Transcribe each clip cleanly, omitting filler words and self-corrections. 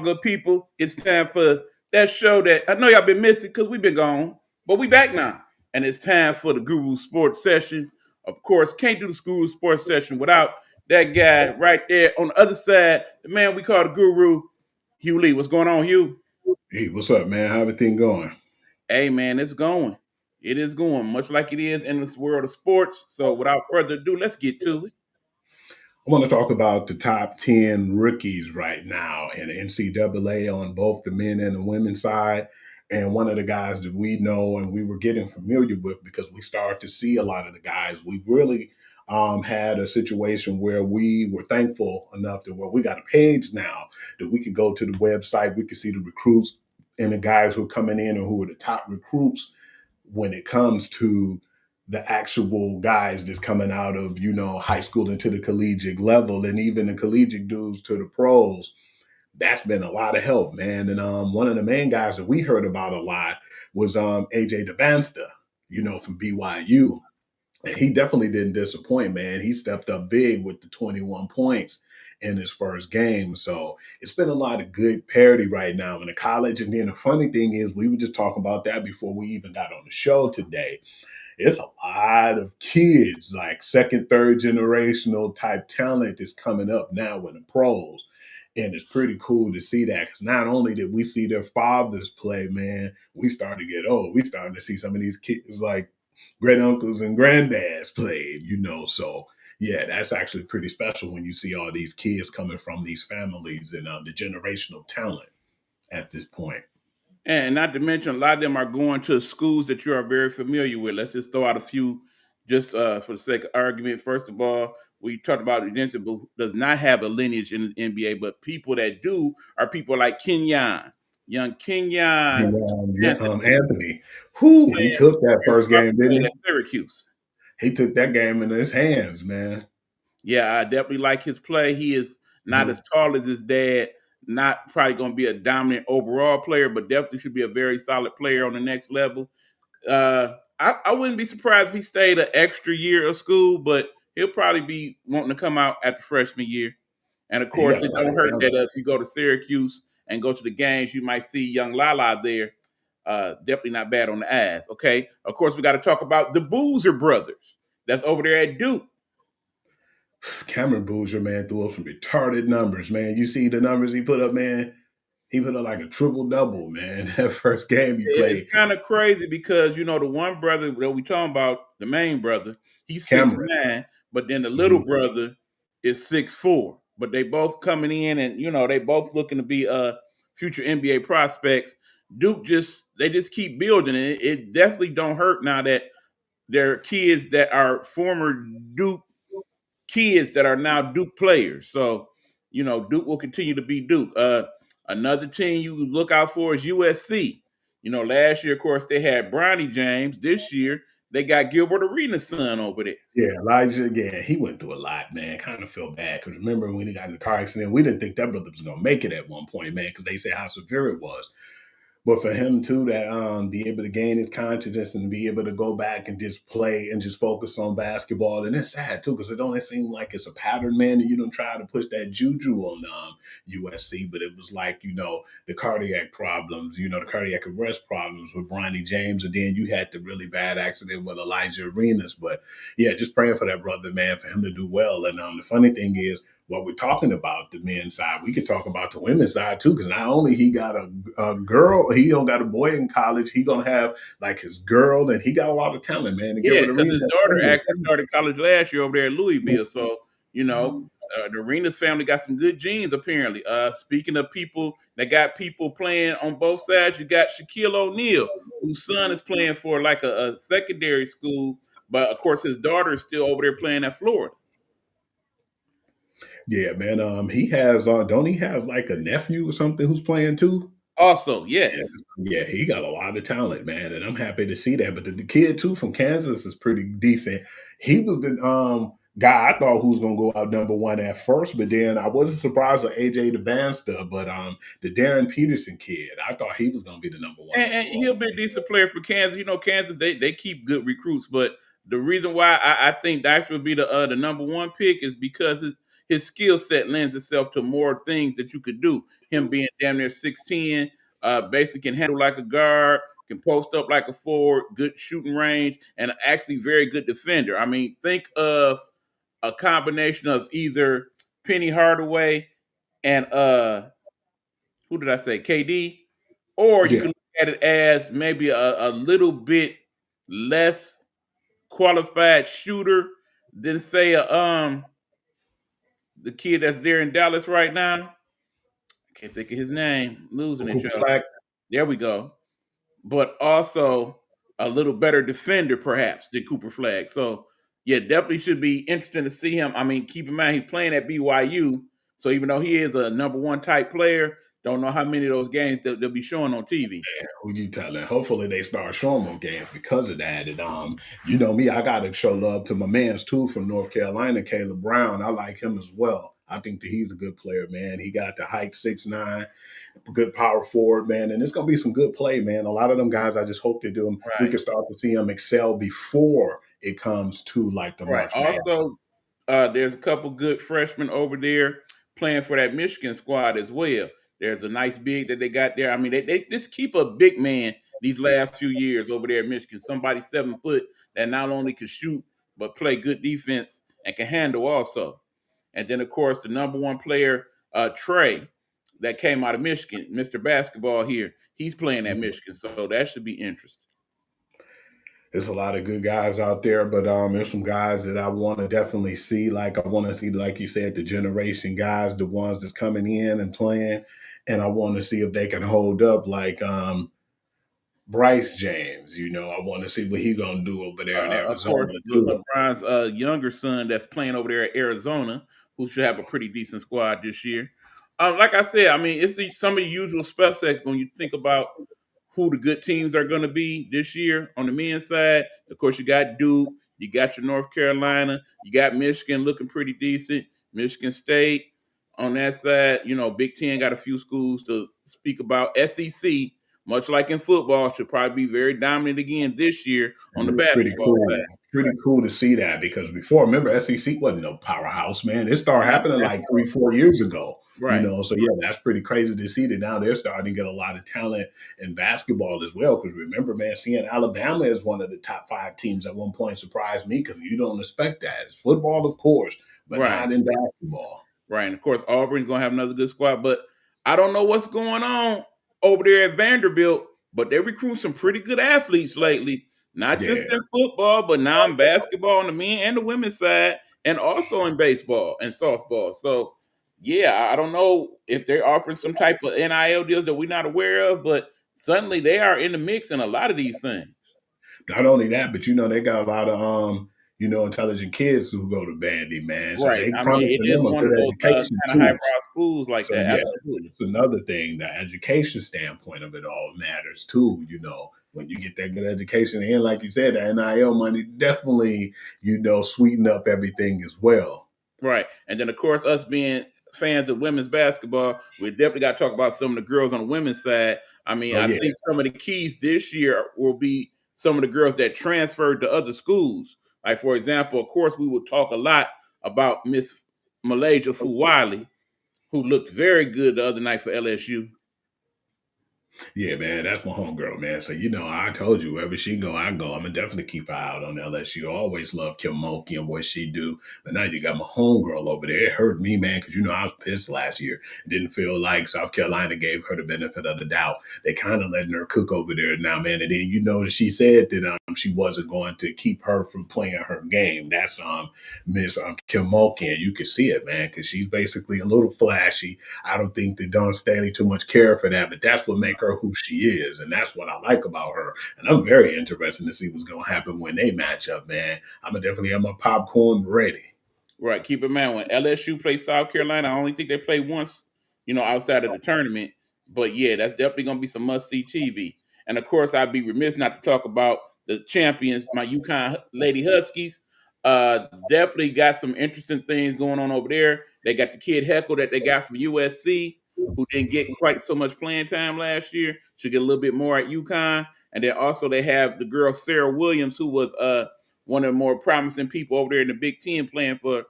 good people? It's time for that show that I know y'all been missing because we've been gone, but we back now. And it's time for the Guru Sports Session. Of course, can't do the Guru Sports Session without that guy right there on the other side, the man we call the Guru, Hugh Lee. What's going on, Hugh? Hey, what's up, man? How everything going? Hey, man, it's going. It is going, much like it is in this world of sports. So without further ado, let's get to it. I want to talk about the top 10 rookies right now in the NCAA on both the men and the women's side. And one of the guys that we know and we were getting familiar with because we started to see a lot of the guys, we really had a situation where we were thankful enough that where we got a page now that we could go to the website, we could see the recruits and the guys who are coming in and who are the top recruits when it comes to the actual guys that's coming out of, high school into the collegiate level and even the collegiate dudes to the pros. That's been a lot of help, man. And one of the main guys that we heard about a lot was AJ Devansta, from BYU. And he definitely didn't disappoint, man. He stepped up big with the 21 points in his first game. So it's been a lot of good parity right now in the college. And then the funny thing is, we were just talking about that before we even got on the show today. It's a lot of kids, like second, third generational type talent is coming up now in the pros. And it's pretty cool to see that because not only did we see their fathers play, man, we starting to get old. We starting to see some of these kids like great uncles and granddads played. So yeah, that's actually pretty special when you see all these kids coming from these families and the generational talent at this point. And not to mention, a lot of them are going to schools that you are very familiar with. Let's just throw out a few, just for the sake of argument. First of all, we talked about Denton, who does not have a lineage in the NBA, but people that do are people like Kenyon, young Kenyon Yeah, Anthony, Anthony, who he playing, cooked that first game, didn't playing he? at Syracuse. He took that game in his hands, man. Yeah, I definitely like his play. He is not Mhm. as tall as his dad, not probably going to be a dominant overall player, but definitely should be a very solid player on the next level. I wouldn't be surprised if he stayed an extra year of school, but he'll probably be wanting to come out after freshman year. And of He course, got a it lot don't of hurt that talent. if you go to Syracuse and go to the games, you might see young Lala there. Definitely not bad on the eyes. Okay. Of course, we got to talk about the Boozer brothers. That's over there at Duke. Cameron Boozer, man, threw up some retarded numbers, man. You see the numbers he put up, man. He put up like a triple double, man. That first game he It's played, kind of crazy because the one brother that we talking about, the main brother, he's six Cameron. nine, but then the little Mhm. brother is 6'4". But they both coming in, and they both looking to be future NBA prospects. Duke just keep building, and it definitely don't hurt now that there are kids that are former Duke kids that are now Duke players. So, Duke will continue to be Duke. Another team you look out for is USC. Last year, of course, they had Bronny James. This year, they got Gilbert Arenas' son over there. Yeah, Elijah, yeah, he went through a lot, man. Kind of feel bad because remember when he got in the car accident, we didn't think that brother was gonna make it at one point, man, because they said how severe it was. But for him too, that be able to gain his confidence and be able to go back and just play and just focus on basketball, and it's sad too because it don't seem like it's a pattern, man. And you don't try to push that juju on USC, but it was like the cardiac problems, the cardiac arrest problems with Bronny James, and then you had the really bad accident with Elijah Arenas. But yeah, just praying for that brother, man, for him to do well. And the funny thing is what we're talking about the men's side, we could talk about the women's side too, because not only he got a girl, he don't got a boy in college, he gonna have like his girl, and he got a lot of talent, man. To give Yeah, it a because reason, his daughter actually started college last year over there at Louisville. So, the Arenas family got some good genes, apparently. Speaking of people that got people playing on both sides, you got Shaquille O'Neal, whose son is playing for like a secondary school, but of course his daughter is still over there playing at Florida. yeah, man. He has don't he has like a nephew or something who's playing too? Also, Yeah, yes. yeah, he got a lot of talent, man, and I'm happy to see that. But the kid too from Kansas is pretty decent. He was the guy I thought who was gonna go out number one at first, but then I wasn't surprised with AJ DeBanster, but the Darren Peterson kid, I thought he was gonna be the number one And overall. he'll be a decent player for Kansas. Kansas they keep good recruits, but the reason why I think Dice will be the number one pick is because his skill set lends itself to more things that you could do. Him being damn near 6'10", basically can handle like a guard, can post up like a forward, good shooting range, and actually very good defender. I mean, think of a combination of either Penny Hardaway and who did I say? KD. Or you Yeah. can look at it as maybe a little bit less qualified shooter than say the kid that's there in Dallas right now. I can't think of his name. Losing it, Cooper y'all. Flag. There we go. But also a little better defender, perhaps, than Cooper Flag. So yeah, definitely should be interesting to see him. I mean, keep in mind he's playing at BYU, so even though he is a number one type player, don't know how many of those games they'll be showing on TV. Who you telling? Hopefully they start showing more games because of that. And you know me, I gotta show love to my man's too from North Carolina, Caleb Brown. I like him as well. I think that he's a good player, man. He got the height, 6'9", good power forward, man. And it's gonna be some good play, man. A lot of them guys, I just hope they do them. We Right. can start to see them excel before it comes to like the Right. March Madness. Also, there's a couple good freshmen over there playing for that Michigan squad as well. There's a nice big that they got there. I mean, they just keep a big man these last few years over there at Michigan. Somebody 7 foot that not only can shoot but play good defense and can handle also. And then of course the number one player, Trey, that came out of Michigan, Mr. Basketball here. He's playing at Michigan, so that should be interesting. There's a lot of good guys out there, but there's some guys that I want to definitely see. Like I want to see, like you said, the generation guys, the ones that's coming in and playing, and I want to see if they can hold up. Like Bryce James, you know, I want to see what he gonna do over there in Of Arizona course, too. LeBron's younger son that's playing over there at Arizona, who should have a pretty decent squad this year. Like I said, I mean, some of the usual suspects when you think about who the good teams are going to be this year on the men's side. Of course, you got Duke, you got your North Carolina, you got Michigan looking pretty decent, Michigan State on that side. You know, Big Ten got a few schools to speak about. SEC, much like in football, should probably be very dominant again this year on the Pretty basketball cool. side. Pretty cool to see that because before, remember, SEC wasn't no powerhouse, man. It started happening That's like 3-4 years ago. You right. know, so yeah, that's pretty crazy to see that now they're starting to get a lot of talent in basketball as well. Because remember, man, seeing Alabama as one of the top 5 teams at one point surprised me because you don't expect that. It's football, of course, but Right. not in basketball. Right. And of course, Auburn's going to have another good squad. But I don't know what's going on over there at Vanderbilt, but they recruit some pretty good athletes lately, not just Yeah. in football, but now in basketball on the men and the women's side, and also in baseball and softball. So, yeah, I don't know if they're offering some type of NIL deals that we're not aware of, but suddenly they are in the mix in a lot of these things. Not only that, but you know, they got a lot of you know, intelligent kids who go to Bandy, man. So Right. they I mean, promising it is them a one good of those education kind of too. highbrow schools like So that. yeah, Absolutely. it's another thing. The education standpoint of it all matters too. You know, when you get that good education, and like you said, the NIL money definitely, you know, sweeten up everything as well. Right. And then, of course, us being fans of women's basketball, we definitely got to talk about some of the girls on the women's side. I mean, Oh I yeah, think some of the keys this year will be some of the girls that transferred to other schools. Like, for example, of course, we will talk a lot about Miss Malaysia Fuwali, who looked very good the other night for LSU. yeah, man. That's my homegirl, man. So you know, I told you wherever she go, I go. I'm gonna definitely keep her out on LSU. I always love Kim Mulkey and what she do. But now you got my homegirl over there. It hurt me, man, because you know I was pissed last year. Didn't feel like South Carolina gave her the benefit of the doubt. They kind of letting her cook over there now, man. And then you know that she said that she wasn't going to keep her from playing her game. That's Miss Kim Mulkey, and you can see it, man, because she's basically a little flashy. I don't think that Dawn Staley too much care for that, but that's what make her who she is, and that's what I like about her. And I'm very interested to see what's going to happen when they match up, man. I'm gonna definitely have my popcorn ready. Right. Keep in mind when LSU plays South Carolina, I only think they play once, outside of the tournament. But yeah, that's definitely gonna be some must see TV. And of course, I'd be remiss not to talk about the champions, my UConn Lady Huskies. Definitely got some interesting things going on over there. They got the kid Heckle that they got from USC, who didn't get quite so much playing time last year. Should get a little bit more at UConn. And then also they have the girl Sarah Williams, who was one of the more promising people over there in the Big Ten playing for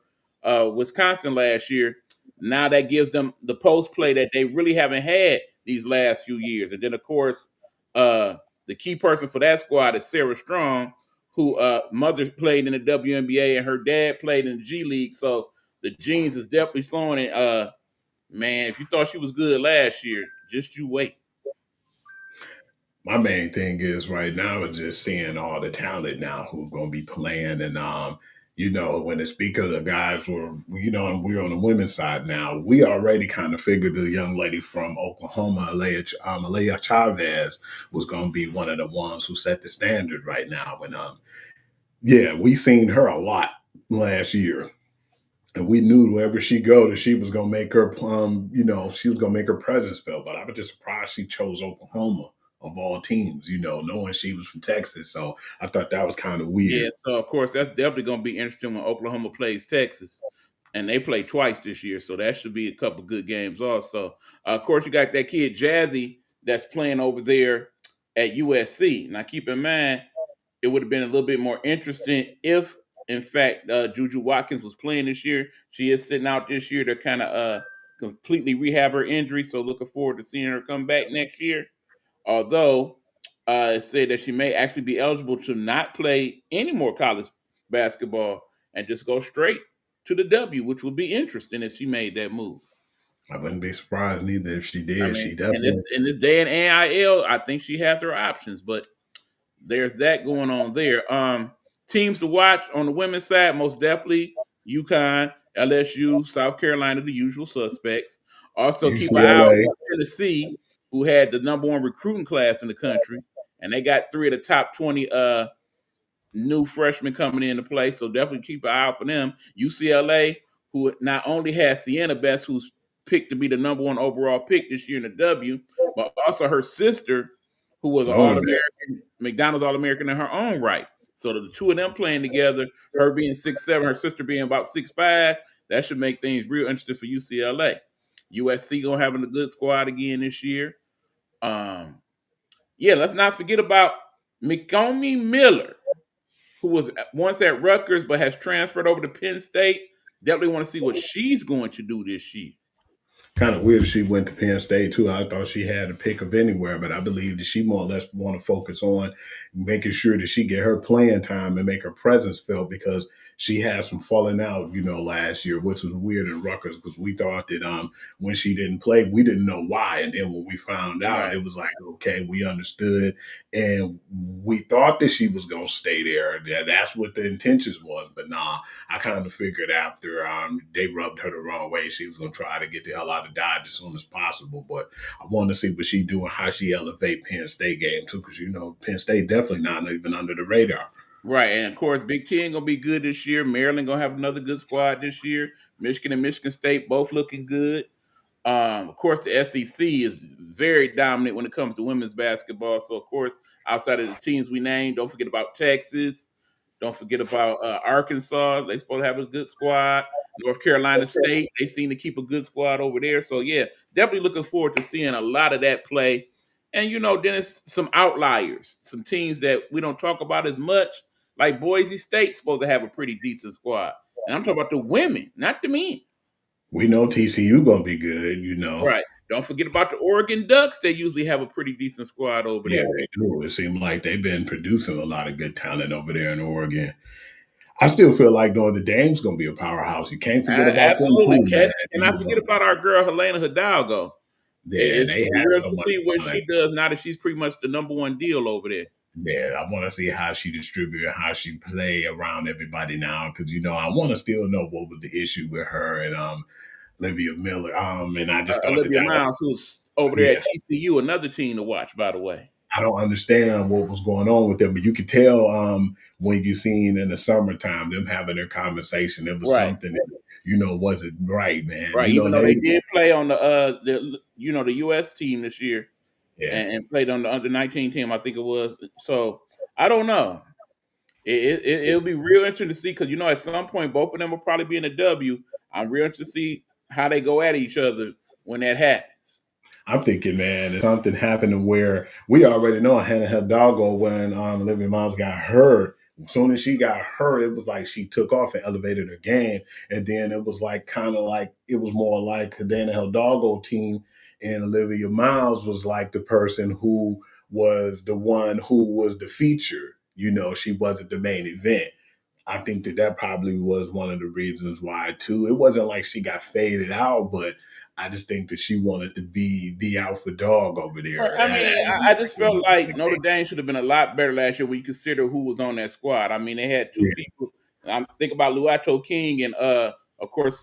Wisconsin last year. Now that gives them the post play that they really haven't had these last few years. And then, of course, the key person for that squad is Sarah Strong, who mother played in the WNBA and her dad played in the G League. So the genes is definitely flowing. And man, if you thought she was good last year, just you wait. My main thing is right now is just seeing all the talent now who's going to be playing, and when they speak of the guys were, and we're on the women's side now, we already kind of figured the young lady from Oklahoma, Alea Chavez, was going to be one of the ones who set the standard right now. And yeah, we seen her a lot last year. And we knew wherever she go that she was gonna make her she was gonna make her presence felt. But I was just surprised she chose Oklahoma of all teams, knowing she was from Texas. So I thought that was kind of Yeah, weird. so of course that's definitely going to be interesting when Oklahoma plays Texas, and they play twice this year, so that should be a couple good games also. Of course, you got that kid Jazzy that's playing over there at USC. Now, keep in mind, it would have been a little bit more interesting if, in fact, Juju Watkins was playing this year. She is sitting out this year to kind of completely rehab her injury, so looking forward to seeing her come back next year. Although it said that she may actually be eligible to not play any more college basketball and just go straight to the W, which would be interesting if she made that move. I wouldn't be surprised neither if she I did. mean, She in this definitely. in this day and NIL, I think she has her options, but there's that going on there. Teams to watch on the women's side, most definitely UConn, LSU, South Carolina, the usual suspects. Also, keep an eye out UCLA. for Tennessee, who had the number one recruiting class in the country, and they got 3 of the top 20 new freshmen coming into play. So definitely keep an eye out for them. UCLA, who not only has Sienna Best, who's picked to be the number one overall pick this year in the W, but also her sister, who was an All Knowing that. American, McDonald's All American in her own right. So the two of them playing together, her being 6'7", her sister being about 6'5", that should make things real interesting for UCLA. USC gonna having a good squad again this year. Yeah, let's not forget about McComie Miller, who was once at Rutgers but has transferred over to Penn State. Definitely want to see what she's going to do this year. Kind of weird she went to Penn State too. I thought she had a pick of anywhere, but I believe that she more or less want to focus on making sure that she get her playing time and make her presence felt, because she has some falling out, last year, which was weird in Rutgers, because we thought that when she didn't play, we didn't know why. And then when we found out, Right. it was like, okay, we understood. And we thought that she was gonna stay there. That's what the intentions was. But nah, I kind of figured after they rubbed her the wrong way, she was gonna try to get the hell out of Dodge as soon as possible. But I want to see what she doing, how she elevate Penn State game too, because Penn State definitely not even under the radar. Right. And of course, Big Ten gonna be good this year. Maryland gonna have another good squad this year. Michigan and Michigan State both looking good. Of course, the SEC is very dominant when it comes to women's basketball. So, of course, outside of the teams we named, don't forget about Texas. Don't forget about Arkansas. They supposed to have a good squad. North Carolina State, they seem to keep a good squad over there. So, yeah, definitely looking forward to seeing a lot of that play. And, then it's some outliers, some teams that we don't talk about as much, like Boise State supposed to have a pretty decent squad. And I'm talking about the women, not the men. We know TCU gonna be good. Right. Don't forget about the Oregon Ducks. They usually have a pretty decent squad over Yeah, there. they do. It seems like they've been producing a lot of good talent over there in Oregon. I still feel like though the Dame's gonna be a powerhouse. You can't forget about them Absolutely. too, man. Can I forget about our girl Helena Hidalgo? Yeah, It they should be have real so to much see what talent. she does now that she's pretty much the number one deal over there. Yeah, I want to see how she distribute, how she play around everybody now, because I want to still know what was the issue with her and Olivia Miller. And I just thought that Olivia that Miles, was who's over there yeah. at TCU, another team to watch, by the way. I don't understand what was going on with them, but you could tell when you seen in the summertime them having their conversation, there was Right. something that wasn't right, man. Right. Even though They they did play on the US team this year yeah. and played on the under 19 team, I think it was. So I don't know. It'll be real interesting to see because at some point both of them will probably be in a W. I'm real interested to see how they go at each other when that happens. I'm thinking, man, if something happened where we already know Hannah Hidalgo when Olivia Miles got hurt, As soon as she got hurt, it was like she took off and elevated her game. And then it was like kind of like it was more like the Dana Hidalgo team, and Olivia Miles was like the person who was the one who was the feature. You know, she wasn't the main event. I think that that probably was one of the reasons why too. It wasn't like she got faded out, but I just think that she wanted to be the alpha dog over Well, there. I mean, I just felt like Notre Dame should have been a lot better last year when you consider who was on that squad. I mean, they had two Yeah, people. I'm think about Luato King and of course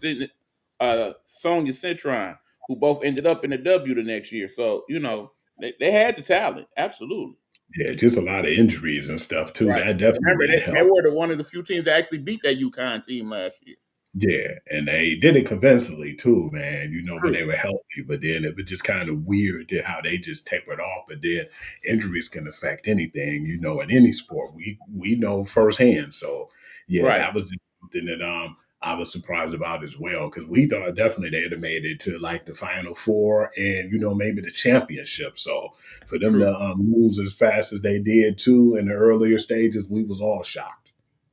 Sonia Cintron, who both ended up in the W the next year. So you know they had the talent, absolutely. yeah, just a lot of injuries and stuff too. Right. That definitely Remember, didn't they help. were the one of the few teams that actually beat that UConn team last year. Yeah, and they did it convincingly too, man. You know, when True. they were healthy, but then it was just kind of weird how they just tapered off. But then injuries can affect anything, you know, in any sport. We know firsthand. So yeah, Right. that was something that I was surprised about as well because we thought definitely they'd have made it to like the final four and you know maybe the championship. So for them True. to lose as fast as they did too in the earlier stages, we was all shocked.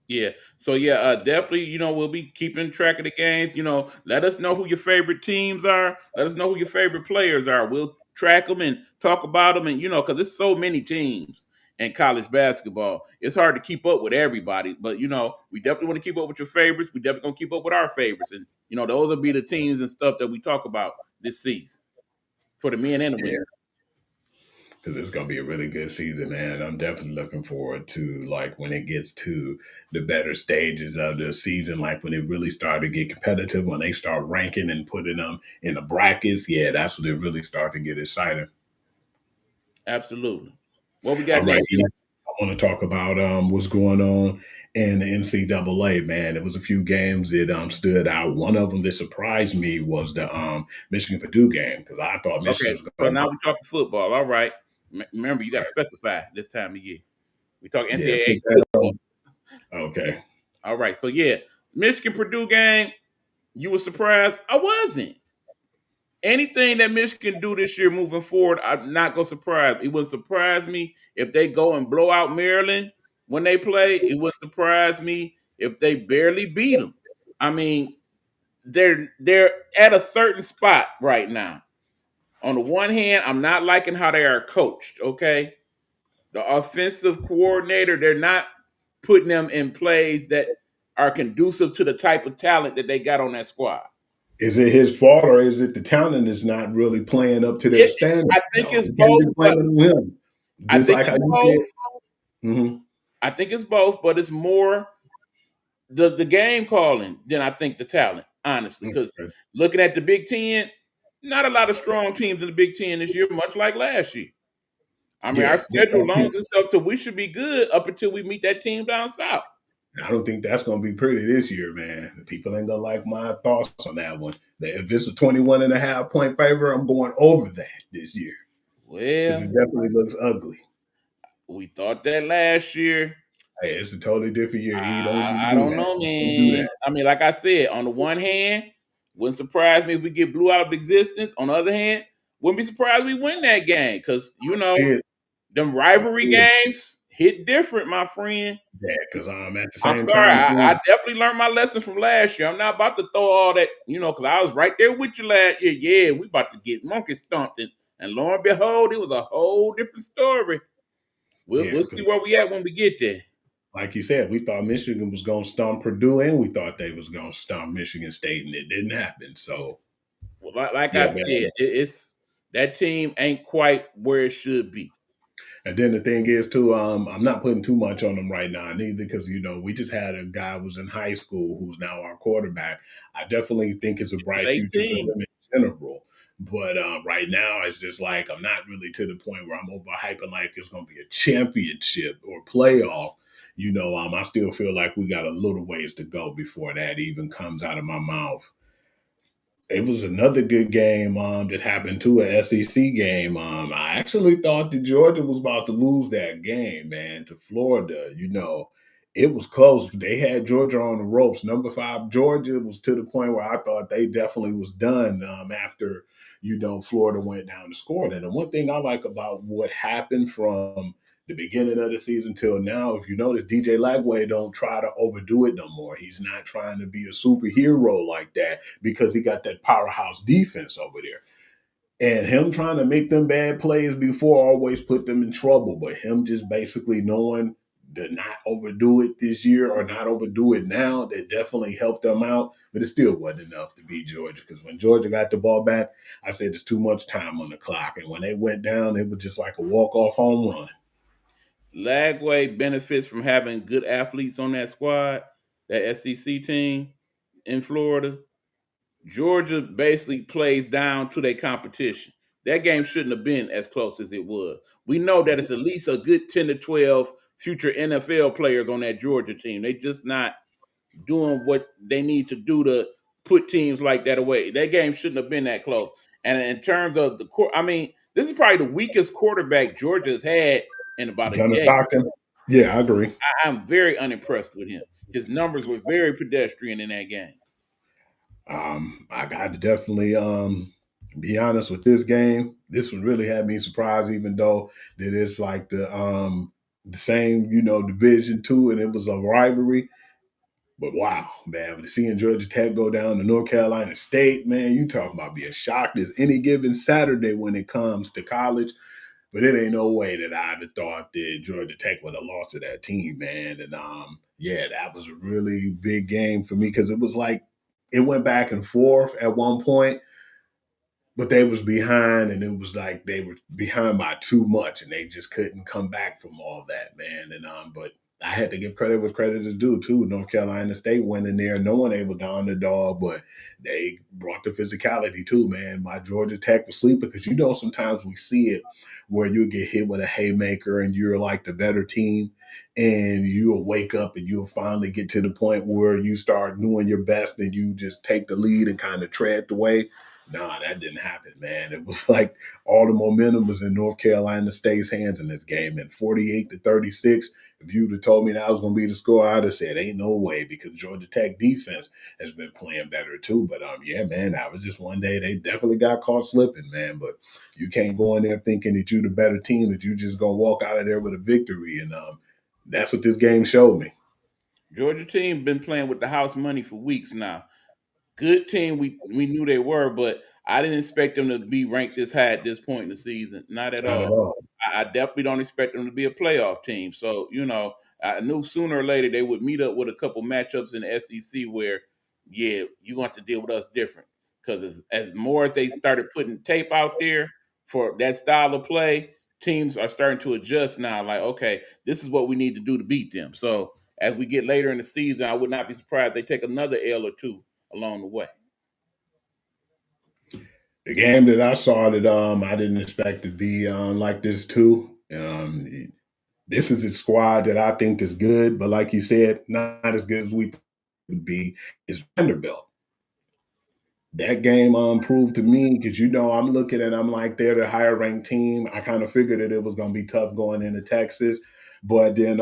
Yeah. So yeah, definitely. You know, we'll be keeping track of the games. You know, let us know who your favorite teams are. Let us know who your favorite players are. We'll track them and talk about them. And you know, because there's so many teams in college basketball, it's hard to keep up with everybody. But you know, we definitely want to keep up with your favorites. We definitely gonna keep up with our favorites. And you know, those will be the teams and stuff that we talk about this season for the men and the women. Yeah. Because it's gonna be a really good season, man. I'm definitely looking forward to like when it gets to the better stages of the season, like when it really started to get competitive, when they start ranking and putting them in the brackets. Yeah, that's when it really start to get exciting. Absolutely. What we got All right, next? E, I want to talk about what's going on in the NCAA. Man, there was a few games that stood out. One of them that surprised me was the Michigan Purdue game because I thought Michigan Okay, was so going to. now we're talking football. All right. Remember, you got to specify this time of year. We talk Yeah, NCAA put that football. on. Okay. All right. So yeah, Michigan Purdue game. You were surprised? I wasn't. Anything that Michigan do this year moving forward, I'm not gonna surprise. It wouldn't surprise me if they go and blow out Maryland when they play. It wouldn't surprise me if they barely beat them. I mean, they're at a certain spot right now. On the one hand, I'm not liking how they are coached. Okay, the offensive coordinator, they're not putting them in plays that are conducive to the type of talent that they got on that squad. Is it his fault or is it the talent is not really playing up to their It, standard? I think No, it's you can't both, be but blaming him. I Just think like how it's you both. said. Hmm. I think it's both, but it's more the game calling than I think the talent, honestly. Because Okay. looking at the Big Ten, not a lot of strong teams in the Big Ten this year, much like last year. I mean, our Yeah, but schedule loans and stuff, so we should be good up until we meet that team down south. I don't think that's going to be pretty this year, man. People ain't going to like my thoughts on that one. That if it's a 21 and a half point favor, I'm going over that this year because it Well, definitely looks ugly. we thought that last year. Hey, it's a totally different year. You don't even I do don't that. know, Don't do man. that. I mean, like I said, on the one hand, wouldn't surprise me if we get blew out of existence. On the other hand, wouldn't be surprised we win that game because you know It, them rivalry it, games hit different, my friend. yeah, because at the I'm same sorry, time, I definitely learned my lesson from last year. I'm not about to throw all that, you know, because I was right there with you last year. Yeah, we about to get monkey stomped, and lo and behold, it was a whole different story. yeah, We'll see because where we at when we get there. like you said, we thought Michigan was going to stomp Purdue, and we thought they was going to stomp Michigan State, and it didn't happen. So, Well, like I yeah, said, man. it's that team ain't quite where it should be. And then the thing is, too, I'm not putting too much on them right now, neither, because you know we just had a guy who was in high school who's now our quarterback. I definitely think it's a It was bright future for 18. them in general. But right now, it's just like I'm not really to the point where I'm overhyping like it's going to be a championship or playoff. You know, I still feel like we got a little ways to go before that even comes out of my mouth. It was another good game that happened to a SEC game. I actually thought that Georgia was about to lose that game, man, to Florida. You know, it was close. They had Georgia on the ropes. Number 5, Georgia was to the point where I thought they definitely was done after, you know, Florida went down and scored. And the one thing I like about what happened from the beginning of the season till now, if you notice, DJ Lagway don't try to overdo it no more. He's not trying to be a superhero like that because he got that powerhouse defense over there. And him trying to make them bad plays before always put them in trouble. But him just basically knowing to not overdo it this year or not overdo it now, that definitely helped them out. But it still wasn't enough to beat Georgia because when Georgia got the ball back, I said there's too much time on the clock. And when they went down, it was just like a walk-off home run. Lagway benefits from having good athletes on that squad, that SEC team in Florida. Georgia basically plays down to their competition. That game shouldn't have been as close as it was. We know that it's at least a good 10 to 12 future NFL players on that Georgia team. They just not doing what they need to do to put teams like that away. That game shouldn't have been that close. And in terms of the court, I mean, this is probably the weakest quarterback Georgia's had in about a Gunner decade. Stockton? Yeah, I agree. I'm very unimpressed with him. His numbers were very pedestrian in that game. I got to definitely be honest with this game. This one really had me surprised, even though that it's like the same, Division two, and it was a rivalry. But wow, man, seeing Georgia Tech go down to North Carolina State, man, you talking about being shocked as any given Saturday when it comes to college. But it ain't no way that I'd have thought that Georgia Tech would have lost to that team, man. And yeah, that was a really big game for me because it was like it went back and forth at one point, but they was behind, and it was like they were behind by too much, and they just couldn't come back from all that, man. And but I had to give credit where credit is due too. North Carolina State went in there, no one able to underdog, but they brought the physicality too, man. My Georgia Tech was sleeping because sometimes we see it where you get hit with a haymaker and you're like the better team, and you'll wake up and you'll finally get to the point where you start doing your best and you just take the lead and kind of tread the way. Nah, that didn't happen, man. It was like all the momentum was in North Carolina State's hands in this game. And 48-36, if you'd have told me that was going to be the score, I'd have said, ain't no way, because Georgia Tech defense has been playing better too. But yeah, man, that was just one day they definitely got caught slipping, man. But you can't go in there thinking that you're the better team, that you just going to walk out of there with a victory. And that's what this game showed me. Georgia team been playing with the house money for weeks now. Good team, we knew they were, but I didn't expect them to be ranked this high at this point in the season. Not at Not at all. all. I definitely don't expect them to be a playoff team. So, I knew sooner or later they would meet up with a couple matchups in the SEC where, yeah, you're going to have to deal with us different. Because as more as they started putting tape out there for that style of play, teams are starting to adjust now. Like, okay, this is what we need to do to beat them. So as we get later in the season, I would not be surprised they take another L or two along the way. The game that I saw that I didn't expect to be like this too. This is a squad that I think is good, but like you said, not as good as we would be. Is Vanderbilt. That game proved to me because I'm looking at I'm like they're the higher ranked team. I kind of figured that it was going to be tough going into Texas, but then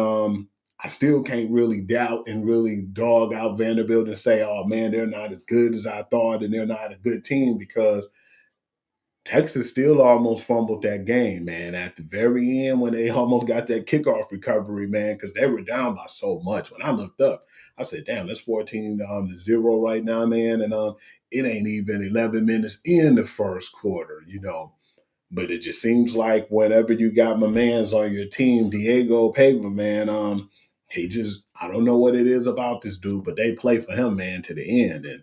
I still can't really doubt and really dog out Vanderbilt and say, oh man, they're not as good as I thought, and they're not a good team because Texas still almost fumbled that game, man, at the very end when they almost got that kickoff recovery, man, because they were down by so much. When I looked up, I said, damn, that's 14-0 right now, man. And it ain't even 11 minutes in the first quarter. But it just seems like whenever you got my mans on your team, Diego Pava, man, I don't know what it is about this dude, but they play for him, man, to the end. And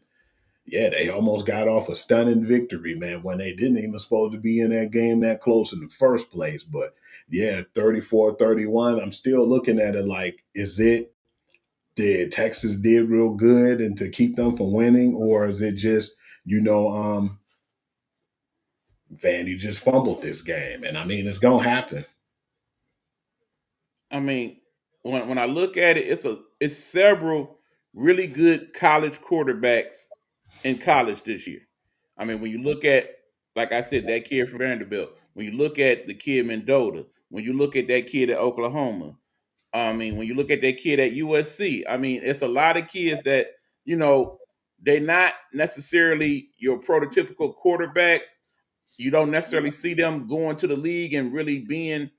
yeah, they almost got off a stunning victory, man, when they didn't even supposed to be in that game that close in the first place. But yeah, 34-31, I'm still looking at it like, is it did Texas did real good and to keep them from winning, or is it just, Vandy just fumbled this game? And I mean, it's gonna happen. I mean, when I look at it, it's several really good college quarterbacks in college this year. I mean, when you look at, like I said, that kid from Vanderbilt, when you look at the kid Mendota, when you look at that kid at Oklahoma, I mean, when you look at that kid at USC, I mean, it's a lot of kids that, you know, they're not necessarily your prototypical quarterbacks. You don't necessarily see them going to the league and really being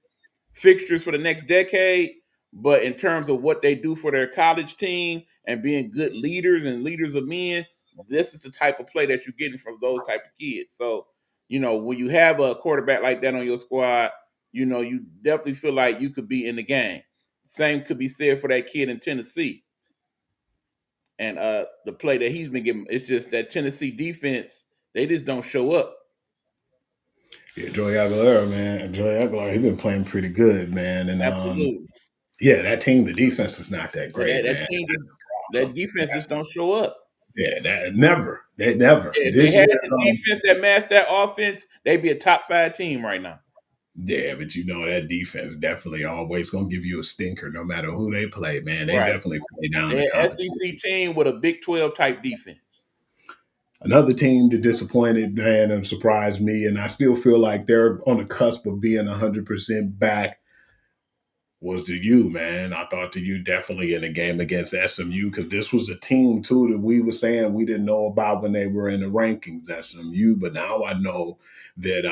fixtures for the next decade, but in terms of what they do for their college team and being good leaders and leaders of men, this is the type of play that you're getting from those type of kids. So, when you have a quarterback like that on your squad, you definitely feel like you could be in the game. Same could be said for that kid in Tennessee. And the play that he's been given, it's just that Tennessee defense, they just don't show up. Yeah, Joey Aguilera, man. Joey Aguilera, he been playing pretty good, man. And Absolutely. yeah, that team, the defense is not that Yeah, great, that man. team just that defense just don't show up. Yeah, that never. Yeah, if they This had year, the defense that matched that offense, they'd be a top 5 team right now. yeah, but that defense definitely always gonna give you a stinker, no matter who they play, man. They Right. definitely play down the They're college. SEC team with a Big 12 type defense. Another team that disappointed, man, and surprised me, and I still feel like they're on the cusp of being 100% back, was the U, man. I thought the U definitely in the game against SMU, because this was a team too that we were saying we didn't know about when they were in the rankings, SMU, but now I know that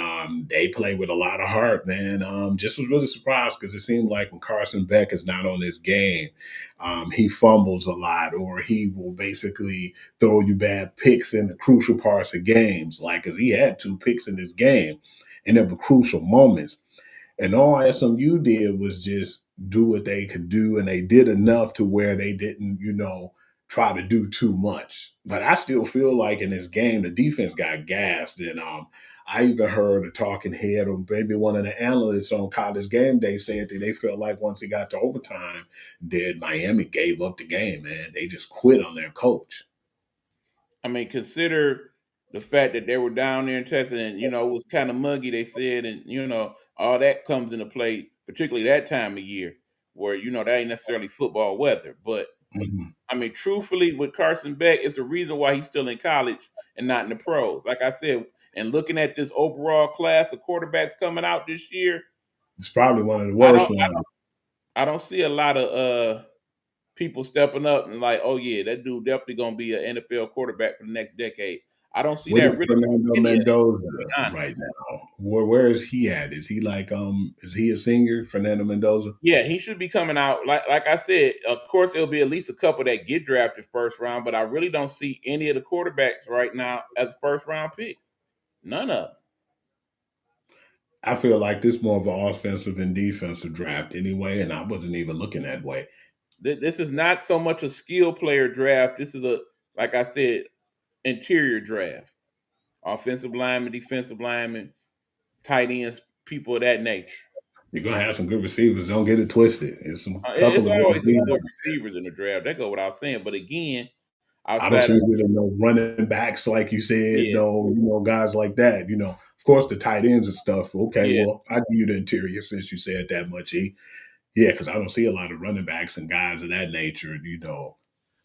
they play with a lot of heart, man. Just was really surprised because it seemed like when Carson Beck is not on his game, he fumbles a lot, or he will basically throw you bad picks in the crucial parts of games, like because he had 2 picks in this game, and they were crucial moments. And all SMU did was just do what they could do, and they did enough to where they didn't, try to do too much. But I still feel like in this game, the defense got gassed. And I even heard a talking head, or maybe one of the analysts on College Game Day, said that they felt like once it got to overtime, that Miami gave up the game, man. They just quit on their coach. I mean, consider the fact that they were down there in Texas and, it was kind of muggy, they said, and, all that comes into play, particularly that time of year where, that ain't necessarily football weather. But, Mhm. I mean, truthfully, with Carson Beck, it's a reason why he's still in college and not in the pros. Like I said, and looking at this overall class of quarterbacks coming out this year, It's probably one of the I worst don't, I ones. don't, I don't see a lot of people stepping up and like, oh yeah, that dude definitely gonna be an NFL quarterback for the next decade. I don't see What is that really from Fernando any of them, Mendoza to be right honest. now? Where is he at? Is he like is he a senior, Fernando Mendoza? Yeah, he should be coming out. Like I said, of course it'll be at least a couple that get drafted first round, but I really don't see any of the quarterbacks right now as a first round pick. None of them. I feel like this more of an offensive and defensive draft anyway, and I wasn't even looking that way. This is not so much a skill player draft. This is like I said, interior draft. Offensive lineman, defensive lineman, tight ends, people of that nature. You're gonna have some good receivers. Don't get it twisted. There's some It's couple of good always some good receivers. receivers in the draft. That go without saying. But again, I don't outside see of really no running backs like you said, yeah, no, guys like that. Of course the tight ends and stuff. Okay, yeah, well, I give you the interior since you said that much, E. Yeah, because I don't see a lot of running backs and guys of that nature.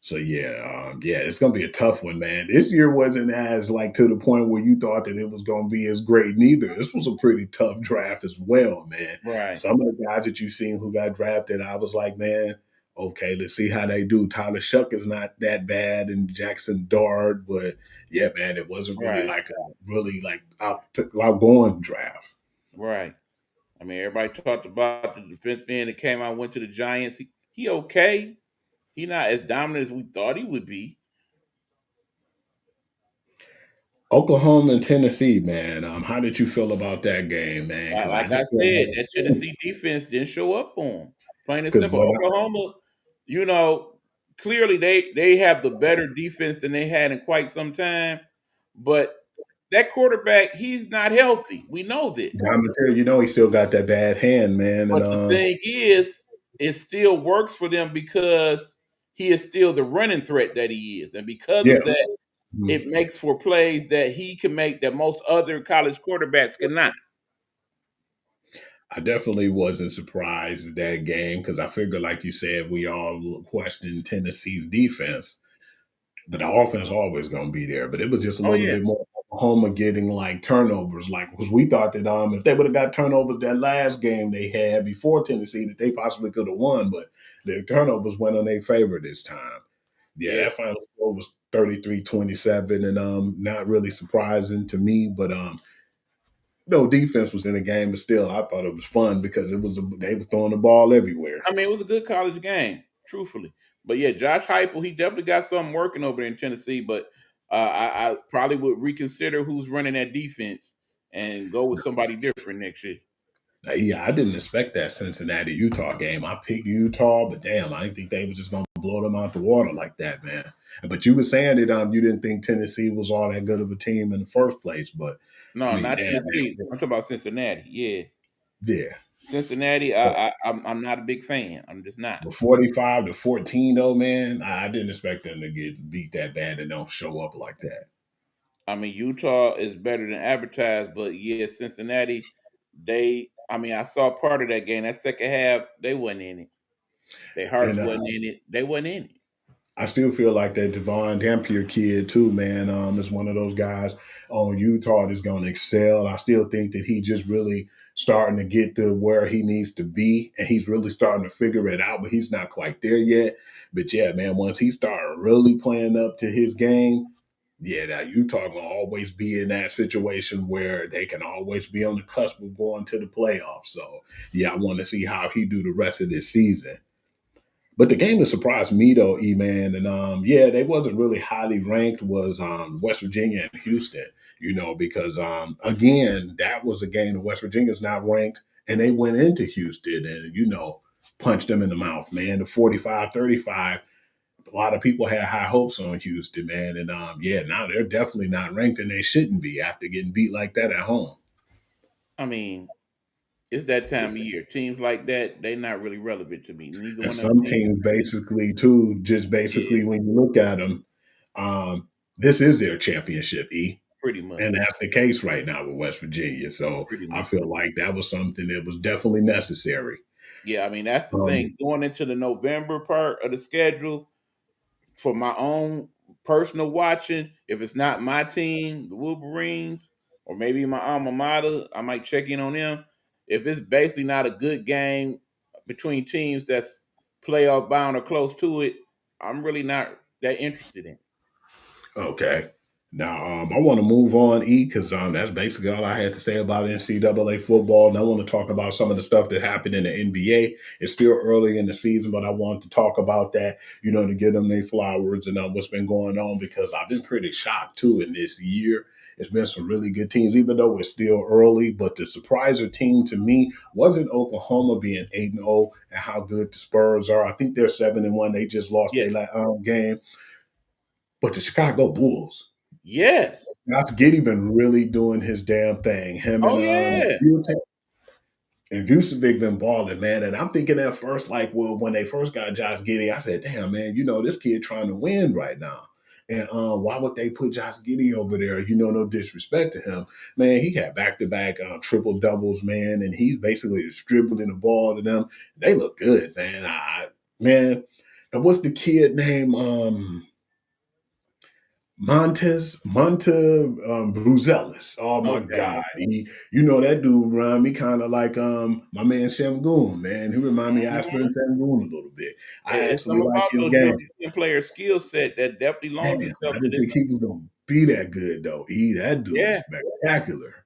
So yeah, it's gonna be a tough one, man. This year wasn't as like to the point where you thought that it was gonna be as great neither. This was a pretty tough draft as well, man. right, Some of the guys that you've seen who got drafted, I was like, man, okay, let's see how they do. Tyler Shuck is not that bad, and Jackson Dart, but yeah, man, it wasn't really right, like a really like outgoing draft. right. I mean, everybody talked about the defense man that came out, went to the Giants. He okay. He not as dominant as we thought he would be. Oklahoma and Tennessee, man. How did you feel about that game, man? Because I Like I just feel said, that like Tennessee defense didn't show up for him. Plain and because simple. what Oklahoma, you know, clearly they have the better defense than they had in quite some time. But that quarterback, he's not healthy. We know this. I'm gonna tell you, he still got that bad hand, man. And But the thing is, it still works for them because he is still the running threat that he is. And because yeah, of that, mhm. it makes for plays that he can make that most other college quarterbacks cannot. I definitely wasn't surprised at that game because I figured, like you said, we all questioned Tennessee's defense, but the offense always gonna be there. But it was just a Oh little yeah. bit more Oklahoma getting like turnovers, like because we thought that if they would have got turnovers that last game they had before Tennessee, that they possibly could have won, but the turnovers went on their favor this time. Yeah, Yeah. that final score was 33-27, and not really surprising to me, but no defense was in the game, but still, I thought it was fun because they was throwing the ball everywhere. I mean, it was a good college game, truthfully. But yeah, Josh Heupel, he definitely got something working over there in Tennessee. But I probably would reconsider who's running that defense and go with somebody different next year. Yeah, I didn't expect that Cincinnati Utah game. I picked Utah, but damn, I didn't think they was just gonna blow them out the water like that, man. But you were saying that you didn't think Tennessee was all that good of a team in the first place, but I No, mean, not damn, Tennessee. I'm talking about Cincinnati. Yeah, yeah. Cincinnati. But, I'm not a big fan. I'm just not. 45-14 though, man, I didn't expect them to get beat that bad and don't show up like that. I mean, Utah is better than advertised, but yeah, Cincinnati. I mean, I saw part of that game. That second half, they wasn't in it. Their hearts And wasn't in it. They wasn't in it. I still feel like that Devon Dampier kid too, man, is one of those guys on Utah that's going to excel. I still think that he just really starting to get to where he needs to be, and he's really starting to figure it out, but he's not quite there yet. But yeah, man, once he started really playing up to his game, yeah, that Utah gonna always be in that situation where they can always be on the cusp of going to the playoffs. So yeah, I want to see how he do the rest of this season. But the game that surprised me though, E man, and yeah, they wasn't really highly ranked was West Virginia and Houston, because again, that was a game that West Virginia's not ranked, and they went into Houston and punched them in the mouth, man. The 45-35. A lot of people had high hopes on Houston, man. And yeah, now they're definitely not ranked and they shouldn't be after getting beat like that at home. I mean, it's that time of year. Teams like that, they're not really relevant to me. Neither And one of them some teams. teams basically too, just Yeah, basically when you look at them, this is their championship, E. pretty much. And that's the case right now with West Virginia. So Pretty I much. feel like that was something that was definitely necessary. Yeah, I mean, that's the Um, thing. Going into the November part of the schedule, for my own personal watching, if it's not my team, the Wolverines, or maybe my alma mater, I might check in on them. If it's basically not a good game between teams that's playoff bound or close to it, I'm really not that interested in it. Okay. Now, I want to move on, E, because that's basically all I had to say about NCAA football. And I want to talk about some of the stuff that happened in the NBA. It's still early in the season, but I want to talk about that, to give them their flowers and what's been going on, because I've been pretty shocked, too, in this year. It's been some really good teams, even though it's still early. But the surpriser team to me wasn't Oklahoma being 8-0 and how good the Spurs are. I think they're 7-1. They just lost Yeah. their game. But the Chicago Bulls, Yes. Josh Giddey been really doing his damn thing. Him Oh and yeah. Vucevic been balling, man. And I'm thinking at first, like, well, when they first got Josh Giddey, I said, damn, man, this kid trying to win right now. And why would they put Josh Giddey over there? No disrespect to him. Man, he had back-to-back triple doubles, man, and he's basically distributing the ball to them. They look good, man. Man, and what's the kid name? Bruzelis. Oh Oh my dang. God. That dude remind me kind of like my man Shamgoon, man. He remind me of Asper Mhm. and Shamgoon a little bit. I It's actually something like about his those game. European player skill set that definitely Man, loans I itself to didn't this. think he was gonna be that good though. That dude is Yeah. spectacular. I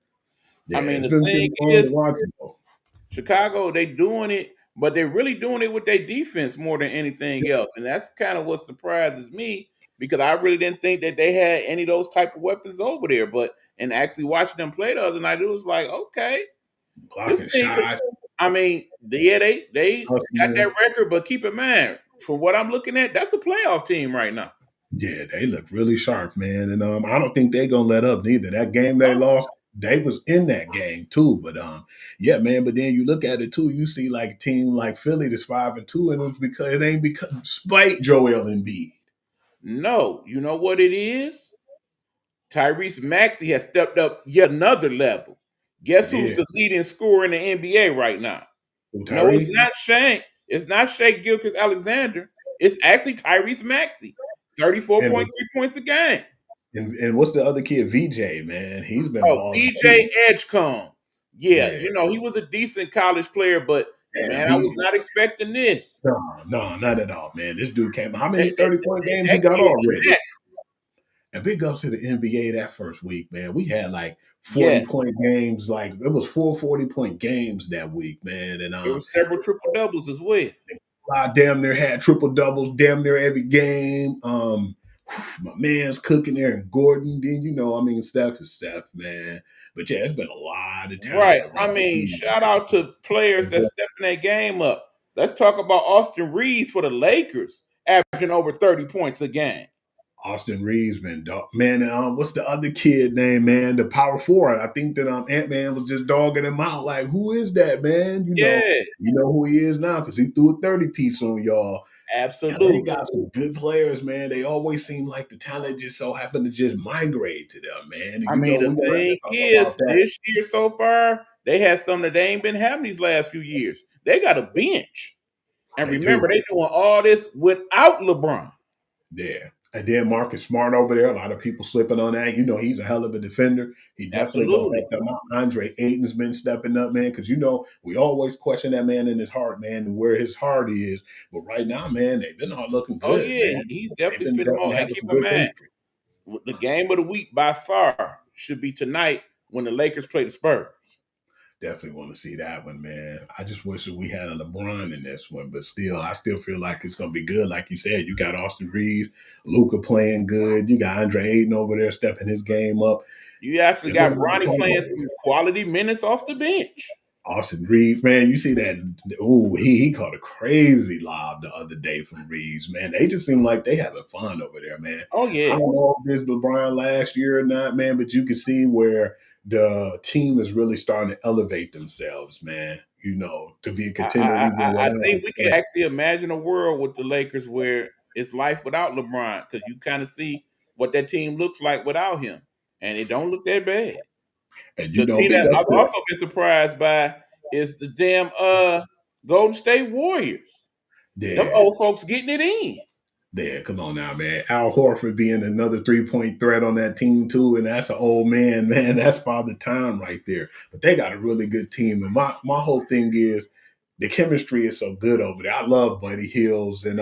Yeah, mean, it's the been thing good fun to is, watch him though. Chicago, they doing it, but they're really doing it with their defense more than anything else. And that's kind of what surprises me because I really didn't think that they had any of those type of weapons over there. But and actually watching them play the other night, it was like, okay, this Blocking team. shots, I mean, yeah, they got hustling. that record, but keep in mind, from what I'm looking at, that's a playoff team right now. Yeah, they look really sharp, man. And I don't think they're gonna let up neither. That game they No. lost, they was in that game too. But yeah, man. But then you look at it too, you see like a team like Philly that's 5-2, and it's because it ain't because spite Joel Embiid. No, you know what it is? Tyrese Maxey has stepped up yet another level. Guess who's Yeah, the leading scorer in the NBA right now? No, it's Tyrese. not Shane. It's not Shea Gilchrist Alexander. It's actually Tyrese Maxey. And 34.3 points a game. and what's the other kid? VJ, man. He's been Oh, balling BJ too. Edgecombe. Yeah, Yeah, he was a decent college player, but damn. man, I was not expecting this. No, not at all, man. This dude came. How many That, that, 30-point games he that got kid is already? next. And big ups to the NBA that first week, man. We had like 40 Yes, point games. Like it was 4 40 point games that week, man. And there were several triple doubles as well. I damn near had triple doubles, damn near every game. My man's cooking there and Gordon. Then I mean, Steph is Steph, man. But yeah, it's been a lot of talent Right. I around the mean, league. shout out to players that stepping their game up. Let's talk about Austin Reeves for the Lakers, averaging over 30 points a game. Austin Reeves, man, dog. Man, what's the other kid name, man? The power forward. I think that Ant Man was just dogging him out. Like, who is that, man? Yeah, You know who he is now because he threw a 30 piece on y'all. LA absolutely. got some good players, man. They always seem like the talent just so happen to just migrate to them, man. And I mean, the we got to thing talk about is, that. this year so far, they had something that they ain't been having these last few years. They got a bench. And They remember, do. they doing all this without LeBron. Yeah. And then Marcus Smart over there. A lot of people slipping on that. He's a hell of a defender. He definitely gonna Absolutely. help them out. Andre Ayton's been stepping up, man, because we always question that man in his heart, man, and where his heart is. But right now, man, they've been all looking Oh, good, yeah, man. he's They've definitely been fit them all. definitely And having keep some in good mind, chemistry. the game of the week by far should be tonight when the Lakers play the Spurs. Definitely want to see that one, man. I just wish that we had a LeBron in this one, but still, I still feel like it's gonna be good. Like you said, you got Austin Reeves, Luca playing good. You got Andre Ayton over there stepping his game up. You actually There's a got lot to Bronny talk playing about. some quality minutes off the bench. Austin Reeves, man, you see that? Oh, he caught a crazy lob the other day from Reeves, man. They just seem like they having fun over there, man. Oh, I yeah. don't know if this was LeBron last year or not, man, but you can see where the team is really starting to elevate themselves, man. To be a contender even I without think him. we can actually imagine a world with the Lakers where it's life without LeBron because you kind of see what that team looks like without him, and it don't look that bad. And The team big that ups I've to also been surprised by is the damn Golden State Warriors. Them yeah, old folks getting it in. yeah, come on now, man. Al Horford being another 3 point threat on that team too, and that's an old man, man. That's father time right there. But they got a really good team, and my whole thing is the chemistry is so good over there. I love Buddy Hills and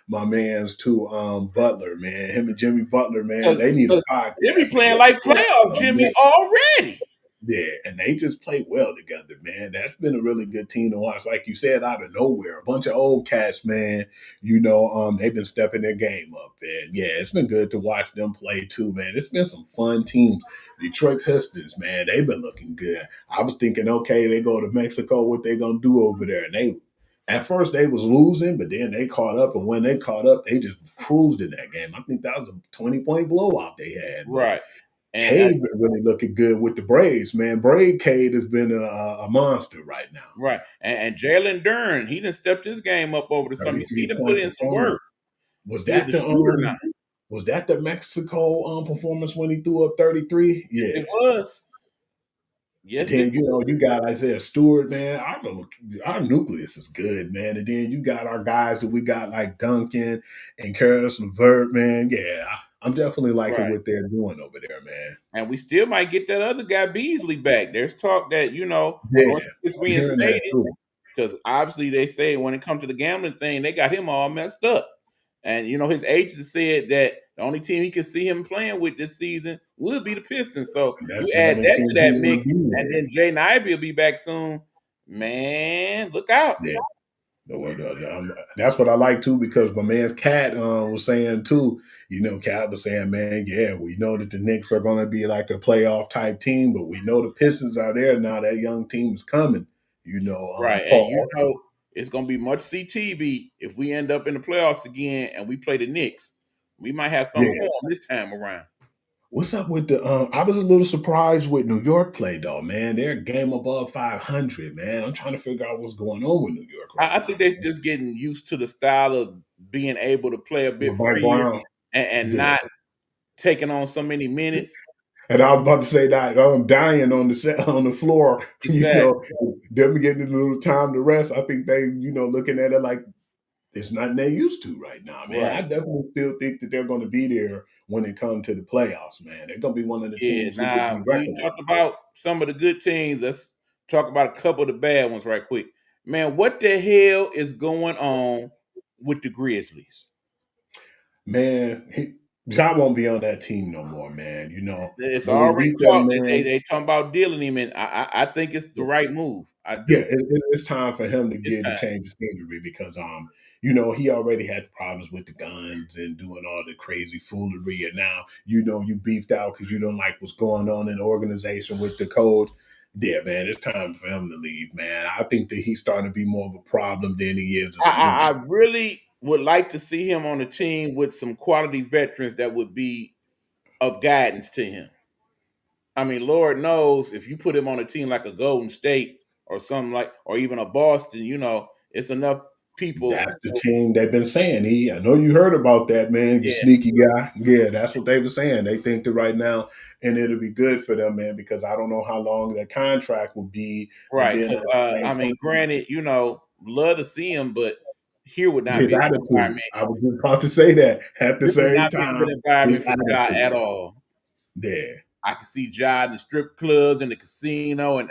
my man's too, Butler, man. Him and Jimmy Butler, man. They need Because a they be podcast playing together. like playoff Jimmy already. Yeah, and they just play well together, man. That's been a really good team to watch. Like you said, out of nowhere, a bunch of old cats, man. They've been stepping their game up, and yeah, it's been good to watch them play too, man. It's been some fun teams. Detroit Pistons, man, they've been looking good. I was thinking, okay, they go to Mexico, what they gonna do over there? And at first they was losing, but then they caught up, and when they caught up, they just cruised in that game. I think that was a 20 point blowout they had, but Right. And Cade been really looking good with the Braves, man. Braid Cade has been a monster right now. right. And Jalen Duren, he done stepped his game up over the summer. You see, he 33 done put point in some performance. work. Was He is that a the shooter now. Mexico performance when he threw up 33? Yeah. It was. And Yes, it then you got Isaiah Stewart, man. Our nucleus is good, man. And then you got our guys that we got like Duncan and Karis LeVert, man. Yeah, I'm definitely liking right. what they're doing over there, man. And we still might get that other guy Beasley back. There's talk that, Yeah, once he gets I'm hearing that reinstated, too. because obviously they say when it comes to the gambling thing, they got him all messed up. And his agent said that the only team he could see him playing with this season would be the Pistons. So And that's you the add only that team to he that want mix, to be and with. then Jaden Ivey will be back soon. Man, look out. Yeah. That's what I like too, because my man's Cat was saying too. Cat was saying, man, yeah, we know that the Knicks are going to be like a playoff type team, but we know the Pistons are there now. That young team is coming. Right. And Paul. it's gonna be much CTB if we end up in the playoffs again and we play the Knicks. We might have something Yeah. for them this time around. What's up with the? I was a little surprised with New York play though, man. They're a game above 500, man. I'm trying to figure out what's going on with New York right I now, think they're man. just getting used to the style of being able to play a bit With Mike freer Brown, and yeah. not taking on so many minutes. And I was about to say that I'm dying on the floor. Exactly. Them getting a little time to rest. I think they, looking at it like it's nothing they used to right now, man. I Right. definitely still think that they're going to be there when it comes to the playoffs, man. They're going to be one of the Yeah. teams who will be Now we reckoned with. talked about some of the good teams. Let's talk about a couple of the bad ones right quick. Man, what the hell is going on with the Grizzlies? Man, Ja won't be on that team no more, man. You know, It's when we already beat them, talked. They man. they talking about dealing him, and I think it's the right move. I Yeah, do. it's time for him to It's get a time. change of scenery because you know, he already had problems with the guns and doing all the crazy foolery, and now you know you beefed out because you don't like what's going on in the organization with the coach. Yeah, man, it's time for him to leave, man. I think that he's starting to be more of a problem than he is a I solution. really would like to see him on a team with some quality veterans that would be of guidance to him. I mean, Lord knows if you put him on a team like a Golden State or something like, or even a Boston, it's enough people. That's the team they've been saying. I know you heard about that, man. You Yeah, sneaky guy. Yeah, that's what they were saying. They think that right now, and it'll be good for them, man, because I don't know how long their contract will be. And right. then 'Cause, at the I same mean, time, granted, love to see him, but here would not his be a good attitude. environment. I was just about to say that. At the This would same not be a good time, his environment for Ja at attitude. all. Yeah. I can see Ja in the strip clubs and the casino and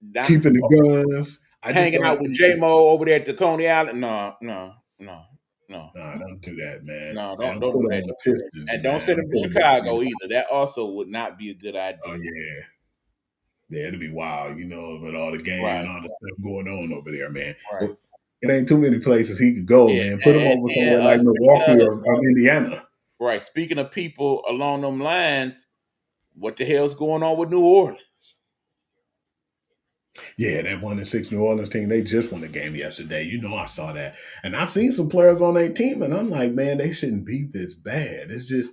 not Keeping the guns. I just hanging don't out with think J Mo over there at the Coney Island. No, no, no, no, nah, don't do that, man. no. And Don't don't do put him that. on the Don't do that. Pistons, And don't man. send him Don't to put him with Chicago the either. That also would not be a good Oh idea. yeah. Yeah, it'll be wild, you know, with all the game and Right, all the stuff going on over there, man. right. Well, it ain't too many places he could go, Yeah, man. Put him over and somewhere like speaking Milwaukee or Indiana. right, speaking of people along them lines, what the hell's going on with New Orleans? Yeah, that 1-6 New Orleans team, they just won the game yesterday. You know, I saw that. And I seen some players on their team, and I'm like, man, they shouldn't be this bad. It's just,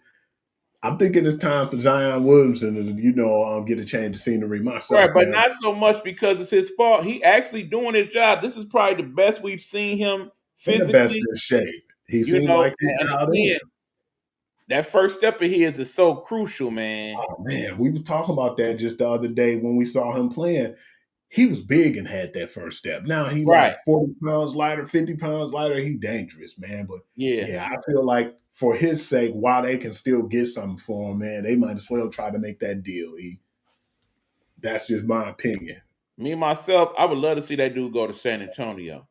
I'm thinking it's time for Zion Williamson to, get a change of scenery Right, myself, but man. not so much because it's his fault. He actually doing his job. This is probably the best we've seen him In the best physically. of shape. He seemed like he And dialed in. again, that first step of his is so crucial, man. Oh man, we was talking about that just the other day when we saw him playing. He was big and had that first step. Now he Right. like 40 pounds lighter, 50 pounds lighter. He dangerous, man. But Yeah. yeah, I feel like for his sake, while they can still get something for him, man, they might as well try to make that deal. That's just my opinion. Me myself, I would love to see that dude go to San Antonio.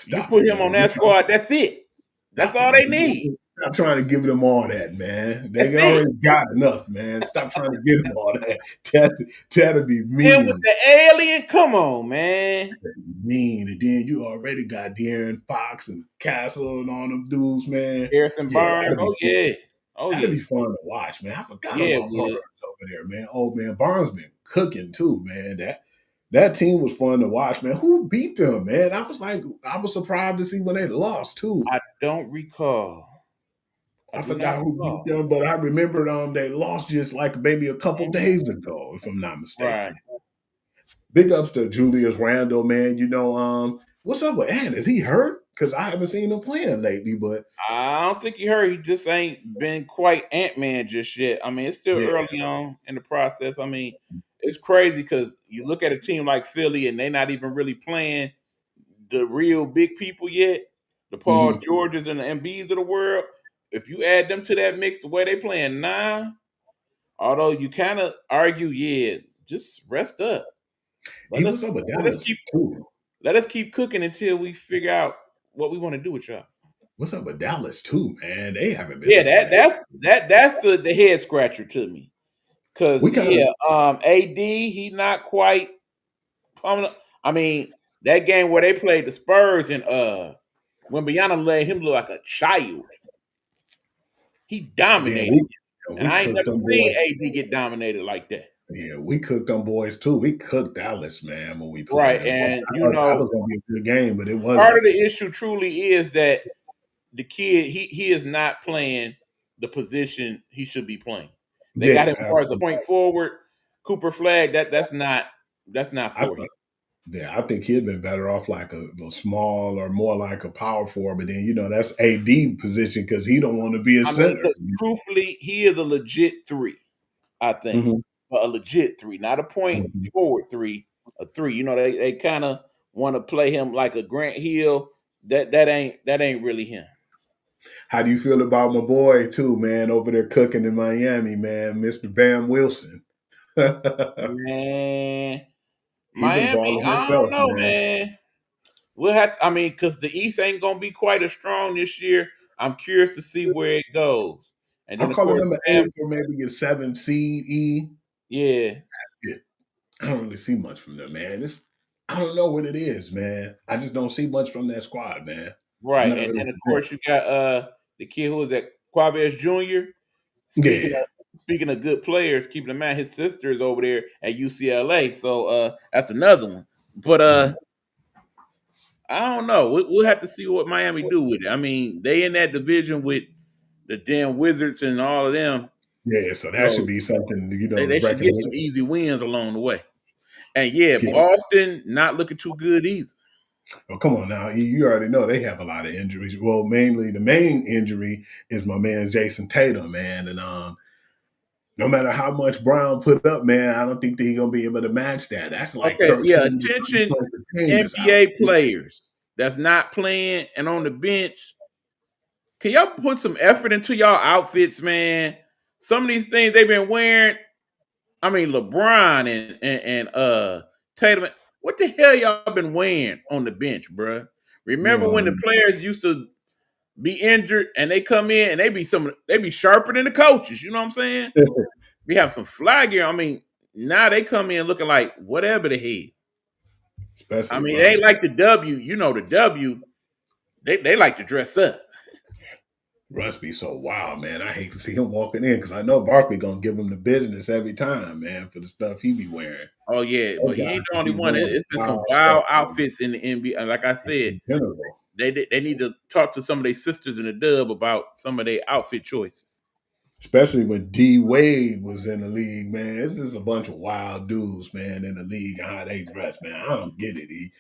You Stop put it, him man. on that squad, that's it. That's Stop it, all they man. need. Stop trying to give them all that, man. That's They it. already got enough, man. Stop trying to give them all that. That'd be Him with mean. the alien, come on, man. Mean. And then you already got De'Aaron Fox and Castle and all them dudes, man. Harrison Yeah, Barnes. that'd be Oh fun. yeah. Oh That'd yeah. be fun to watch, man. I forgot Yeah, about it Barnes would. over there, man. Oh man, Barnes been cooking too, man. That team was fun to watch, man. Who beat them, man? I was surprised to see when they lost too. I don't recall. I I do not forgot who beat recall. them, but I remembered they lost just like maybe a couple days ago, if I'm not Right. mistaken. Big ups to Julius Randle, man. What's up with Ant? Is he hurt? Because I haven't seen him playing lately, but I don't think he hurt. He just ain't been quite Ant-Man just yet. I mean, it's still yeah. early on in the process. I mean, it's crazy because you look at a team like Philly and they're not even really playing the real big people yet. The Paul Mhm. Georges and the Embiids of the world. If you add them to that mix the way they playing now, although you kind of argue, yeah, just rest up. He Let was us up with let us Dallas keep too. let us keep cooking until we figure out what we want to do with y'all. What's up with Dallas too, man? They haven't been Yeah, playing that that. that's the head scratcher to me. Cause We kind of yeah, AD he not quite. I mean that game where they played the Spurs and when Beyonce let him look like a child, he then dominated, we and we I ain't cooked never them seen boys. AD get dominated like that. Yeah, we cooked them boys too. We cooked Dallas, man, when we played Right, them. and I thought it was gonna be a good game, but it part wasn't. of the issue truly is that the kid he is not playing the position he should be playing. They got Yeah, him more as a point forward. Cooper Flag that's not I for him. Yeah, I think he'd been better off like a small or more like a power forward. But then that's AD position because he don't want to be a I mean, center. because truthfully, he is a legit three. I think, Mhm, but a legit three, not a point mhm. forward three. A three. They kind of want to play him like a Grant Hill. That ain't really him. How do you feel about my boy too, man, over there cooking in Miami, man, Mr. Bam Wilson? He Man, been Miami, balling I don't himself, know, man. man. We'll have to, I mean, because the East ain't gonna be quite as strong this year. I'm curious to see where it goes. And then I'm of calling course, them an Bam, 8 for maybe a 7 seed E. yeah, Yeah, I don't really see much from them, man. I don't know what it is, man. I just don't see much from that squad, man. I'm right. not And really then of convinced. course you got the kid who was at Quavez Jr. Speaking Yeah. of good players, keeping in mind his sister is over there at UCLA, so that's another one. But Mhm. I don't know. We'll have to see what Miami do with it. I mean, they in that division with the damn Wizards and all of them. Yeah, so that should So be something, to they should reckon get with. some easy wins along the way. And yeah, Yeah. Boston not looking too good either. Oh, come on now. You already know they have a lot of injuries. Well, mainly the main injury is my man Jason Tatum, man. And no matter how much Brown put up, man, I don't think that he's gonna be able to match that. That's like Okay, 13 yeah, to 30 attention points a game is out. NBA players that's not playing and on the bench. Can y'all put some effort into y'all outfits, man? Some of these things they've been wearing. I mean, LeBron and Tatum. What the hell y'all been wearing on the bench, bruh? Remember when the Um, players used to be injured and they come in and they be sharper than the coaches. You know what I'm saying? We have some fly gear. I mean, now they come in looking like whatever the head. I especially mean, they Russ. ain't like the W. You know, the W. They like to dress up. Russ be so wild, man. I hate to see him walking in because I know Barkley gonna give him the business every time, man, for the stuff he be wearing. Oh yeah, Those but he guys ain't the just only be one. doing It's been some wild stuff, wild man, outfits in the NBA. And like I said, in general. they need to talk to some of their sisters in the dub about some of their outfit choices. Especially when D Wade was in the league, man. It's just a bunch of wild dudes, man, in the league and how they dress, man. I don't get it.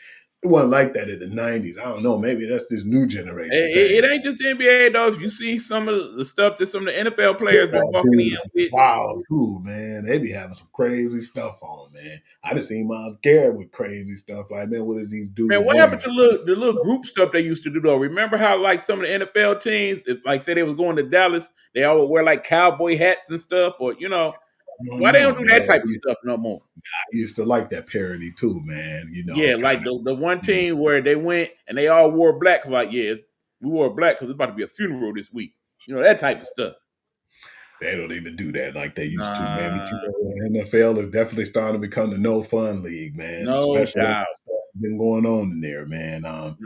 It wasn't like that in the 90s. I don't know. Maybe that's this new generation It thing. ain't just the NBA though. If you see some of the stuff that some of the NFL players been Football walking in dudes be with, wild too, man. They be having some crazy stuff on, man. I just seen Miles Garrett with crazy stuff. Like, man, what is these man, dudes what wearing? happened to the little group stuff they used to do though? Remember how like some of the NFL teams, if, like say they was going to Dallas, they all would wear like cowboy hats and stuff, or I don't why they don't know, do man. that type of stuff no more? I used to like that parody too, man. Yeah, Kind like of. the one team where they went and they all wore black. Like, yeah, we wore black because it's about to be a funeral this week. That type of stuff. They don't even do that like they used to, man. But Nah, NFL is definitely starting to become the no fun league, man. no Especially doubt. what's been going on in there, man.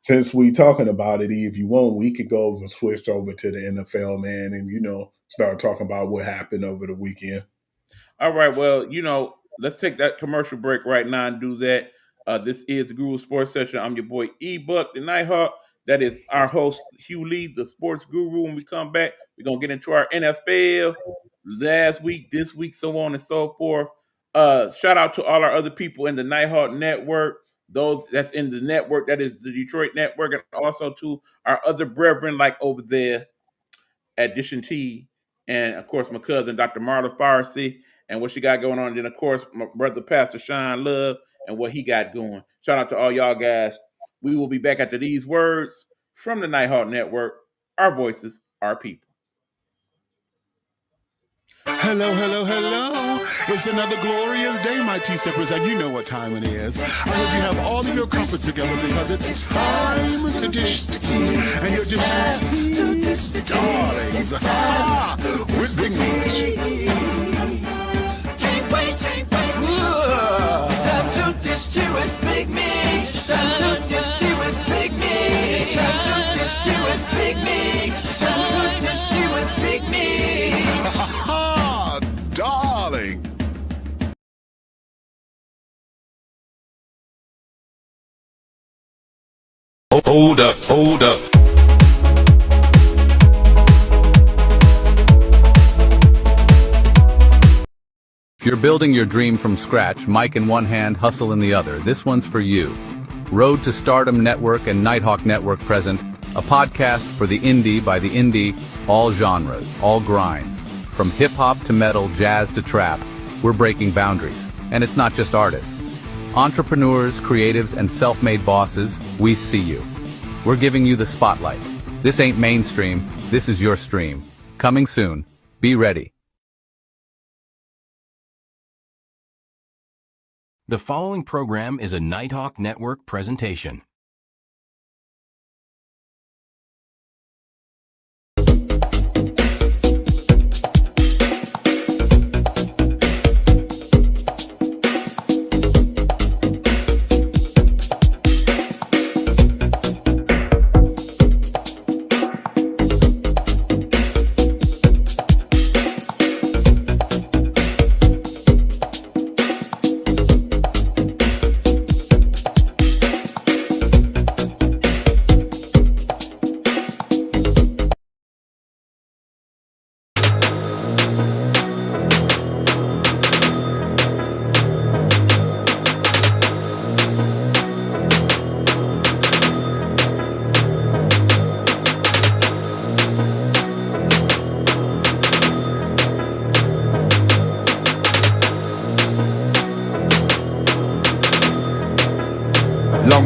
Since we talking about it, if you want, we could go and switch over to the NFL, man, and start talking about what happened over the weekend. All right, well, let's take that commercial break right now and do that. This is the Guru Sports Session. I'm your boy E-Buck, the Nighthawk. That is our host, Hugh Lee, the sports guru. When we come back, we're going to get into our NFL last week, this week, so on and so forth. Shout out to all our other people in the Nighthawk Network, those that's in the network, that is the Detroit Network, and also to our other brethren like over there at Dish and T, and of course my cousin Dr. Marla Farsi and what she got going on. And then of course my brother Pastor Sean Love and what he got going. Shout out to all y'all guys. We will be back after these words from the Nighthawk Network. Our voices, our people. Hello, hello, hello. It's another glorious day, my T-Sippers, and you know what time it is. I hope you have all of your comfort together because it's time to dish tea. And you're dishing tea, darlings, with Big Meat. Can't wait. It's time to dish tea with Big Meat. It's time to dish tea with Big Meat. It's time to dish tea with Big Meat. It's time to dish tea with Big Meat. Darling. Hold up. If you're building your dream from scratch, mic in one hand, hustle in the other, this one's for you. Road to Stardom Network and Nighthawk Network present, a podcast for the indie by the indie, all genres, all grinds. From hip-hop to metal, jazz to trap, we're breaking boundaries. And it's not just artists. Entrepreneurs, creatives, and self-made bosses, we see you. We're giving you the spotlight. This ain't mainstream, this is your stream. Coming soon. Be ready. The following program is a Nighthawk Network presentation.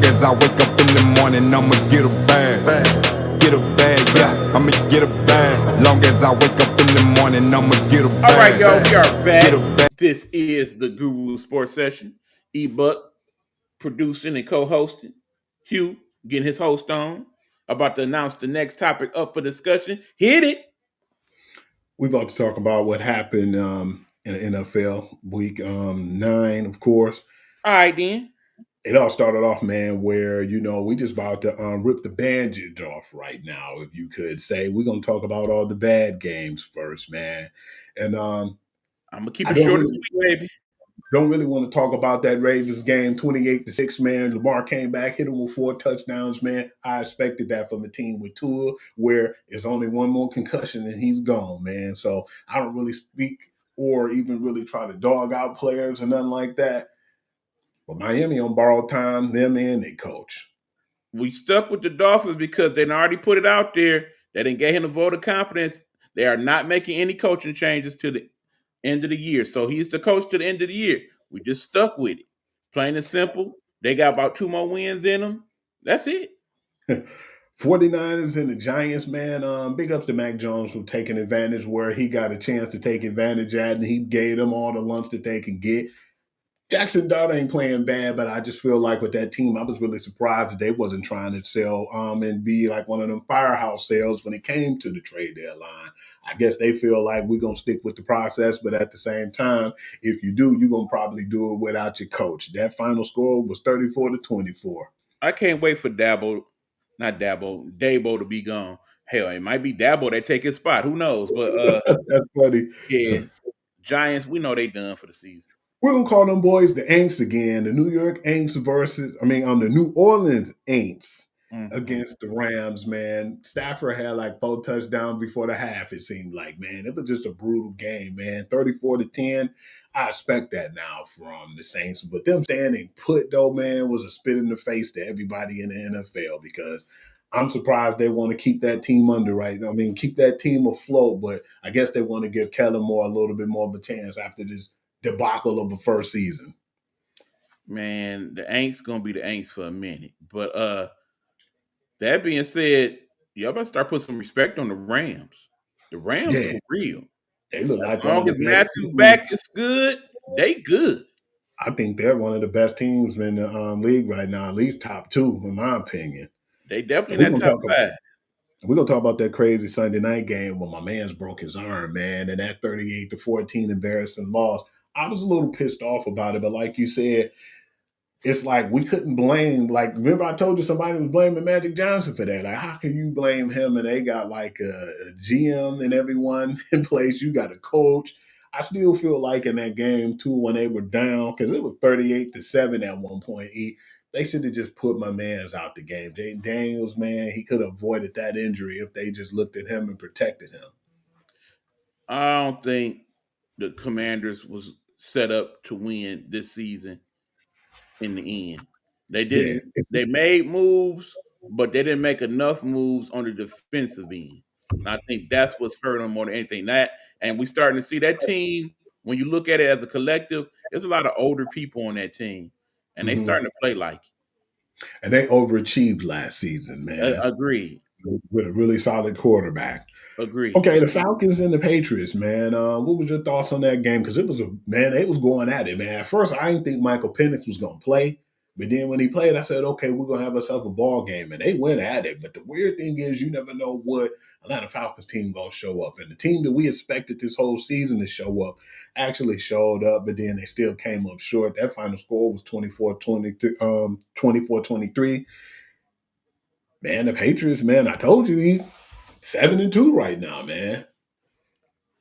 Long as I wake up in the morning, I'ma get a bag. Get a bag, yeah, I'ma get a bag. Long as I wake up in the morning, I'ma get a bag. All right, y'all, we are Get a back. bag. This is the Guru Sports Session. E-Buck producing and co-hosting. Hugh getting his host on. About to announce the next topic up for discussion. Hit it. We're about to talk about what happened in the NFL week 9, of course. All right, then. It all started off, man, where, we just about to rip the bandage off right now, if you could say. We're going to talk about all the bad games first, man. And I'm going to keep I it don't short and really- sweet, baby. don't really want to talk about that Ravens game, 28-6, man. Lamar came back, hit him with 4 touchdowns, man. I expected that from a team with Tua, where it's only one more concussion and he's gone, man. So I don't really speak or even really try to dog out players or nothing like that. But Miami on borrowed time, them and their coach. We stuck with the Dolphins because they already put it out there. They didn't get him a vote of confidence. They are not making any coaching changes to the end of the year. So he's the coach to the end of the year. We just stuck with it. Plain and simple. They got about 2 more wins in them. That's it. 49ers and the Giants, man. Big ups to Mac Jones for taking advantage where he got a chance to take advantage at, and he gave them all the lumps that they can get. Jackson Dart ain't playing bad, but I just feel like with that team, I was really surprised that they wasn't trying to sell and be like one of them firehouse sales when it came to the trade deadline. I guess they feel like we're going to stick with the process, but at the same time, if you do, you're going to probably do it without your coach. That final score was 34-24. I can't wait for Dabo to be gone. Hell, it might be Dabo that take his spot. Who knows? But That's funny. yeah, Giants, we know they done for the season. We're going to call them boys the Aints again. The New York Aints the New Orleans Aints against the Rams, man. Stafford had like 4 touchdowns before the half, it seemed like, man. It was just a brutal game, man. 34-10. I expect that now from the Saints. But them standing put, though, man, was a spit in the face to everybody in the NFL because I'm surprised they want to keep that team keep that team afloat. But I guess they want to give Kellen Moore a little bit more of a chance after this debacle of the first season. Man, the Aints gonna be the Aints for a minute. But that being said, y'all better start putting some respect on the Rams. The Rams for real. They look like as long as Matthew back is good, they good. I think they're one of the best teams in the league right now, at least top 2, in my opinion. They definitely in that top 5. We're going to talk about that crazy Sunday night game when my man's broke his arm, man, and that 38-14 embarrassing loss. I was a little pissed off about it, but like you said, it's like we couldn't blame, like, remember I told you somebody was blaming Magic Johnson for that. Like, how can you blame him? And they got like a GM and everyone in place. You got a coach. I still feel like in that game, too, when they were down, because it was 38-7 at one point, they should have just put my man's out the game. Jaden Daniels, man, he could have avoided that injury if they just looked at him and protected him. I don't think the Commanders was set up to win this season in the end. They didn't. Yeah. They made moves, but they didn't make enough moves on the defensive end. And I think that's what's hurt them more than anything. And we starting to see that team, when you look at it as a collective, there's a lot of older people on that team. And they starting to play like it. And they overachieved last season, man. Agreed. With a really solid quarterback. Agreed. Okay, the Falcons and the Patriots, man. What was your thoughts on that game? Because they was going at it, man. At first, I didn't think Michael Penix was going to play. But then when he played, I said, okay, we're going to have ourselves a ball game. And they went at it. But the weird thing is you never know what Atlanta Falcons team going to show up. And the team that we expected this whole season to show up actually showed up, but then they still came up short. That final score was 24-23. Man, the Patriots, man, I told you, he's 7-2 right now, man.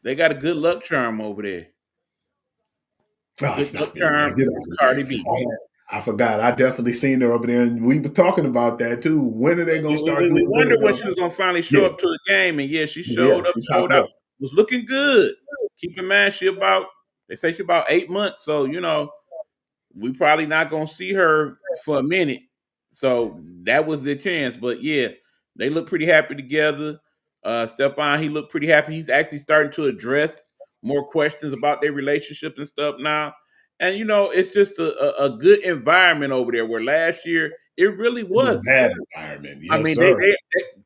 They got a good luck charm over there. Good luck charm is Cardi B. I forgot. I definitely seen her over there, and we were talking about that too. When are they going to start? We wondered when she was going to finally show up to the game, and she showed up. Was looking good. Keep in mind, they say she about 8 months, so we probably not going to see her for a minute. So that was their chance, but they look pretty happy together. Stephon, he looked pretty happy. He's actually starting to address more questions about their relationship and stuff now. And, it's just a good environment over there where last year It really It was a wasn't. bad environment. I Yes, mean, sir. they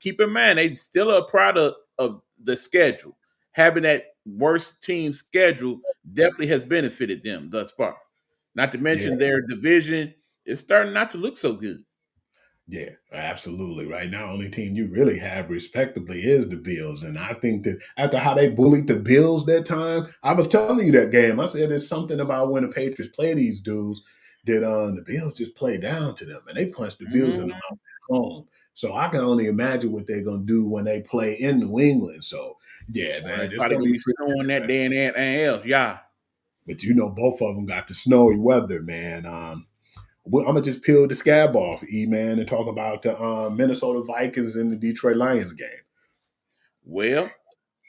keep in mind they still a product of the schedule. Having that worst team schedule definitely has benefited them thus far. Not to Yeah. mention their division is starting not to look so good. Yeah, absolutely. Right now, only team you really have respectably is the Bills. And I think that after how they bullied the Bills that time, I was telling you that game. I said it's something about when the Patriots play these dudes that the Bills just play down to them and they punch the Bills in the Mhm. mouth at home. So I can only imagine what they're gonna do when they play in New England. So yeah, Well, man, it's it's probably gonna gonna be be pretty snowing that interesting. day and everything else. Yeah. But both of them got the snowy weather, man. I'm gonna just peel the scab off, man, and talk about the Minnesota Vikings and the Detroit Lions game. Well,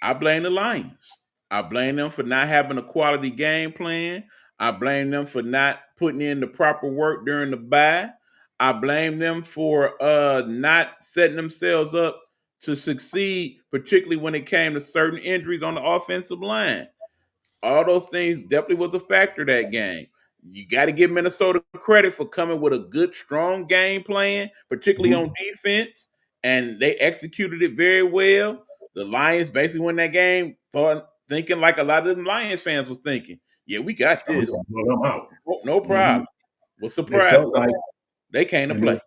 I blame the Lions. I blame them for not having a quality game plan. I blame them for not putting in the proper work during the bye. I blame them for not setting themselves up to succeed, particularly when it came to certain injuries on the offensive line. All those things definitely was a factor that game. You got to give Minnesota credit for coming with a good, strong game plan, particularly on Mhm. defense, and they executed it very well. The Lions basically won that game, thinking like a lot of them Lions fans was thinking, "Yeah, we got Oh, we're this, gonna blow them out. no Mhm. problem." Was They surprised felt like, some. They came to and play.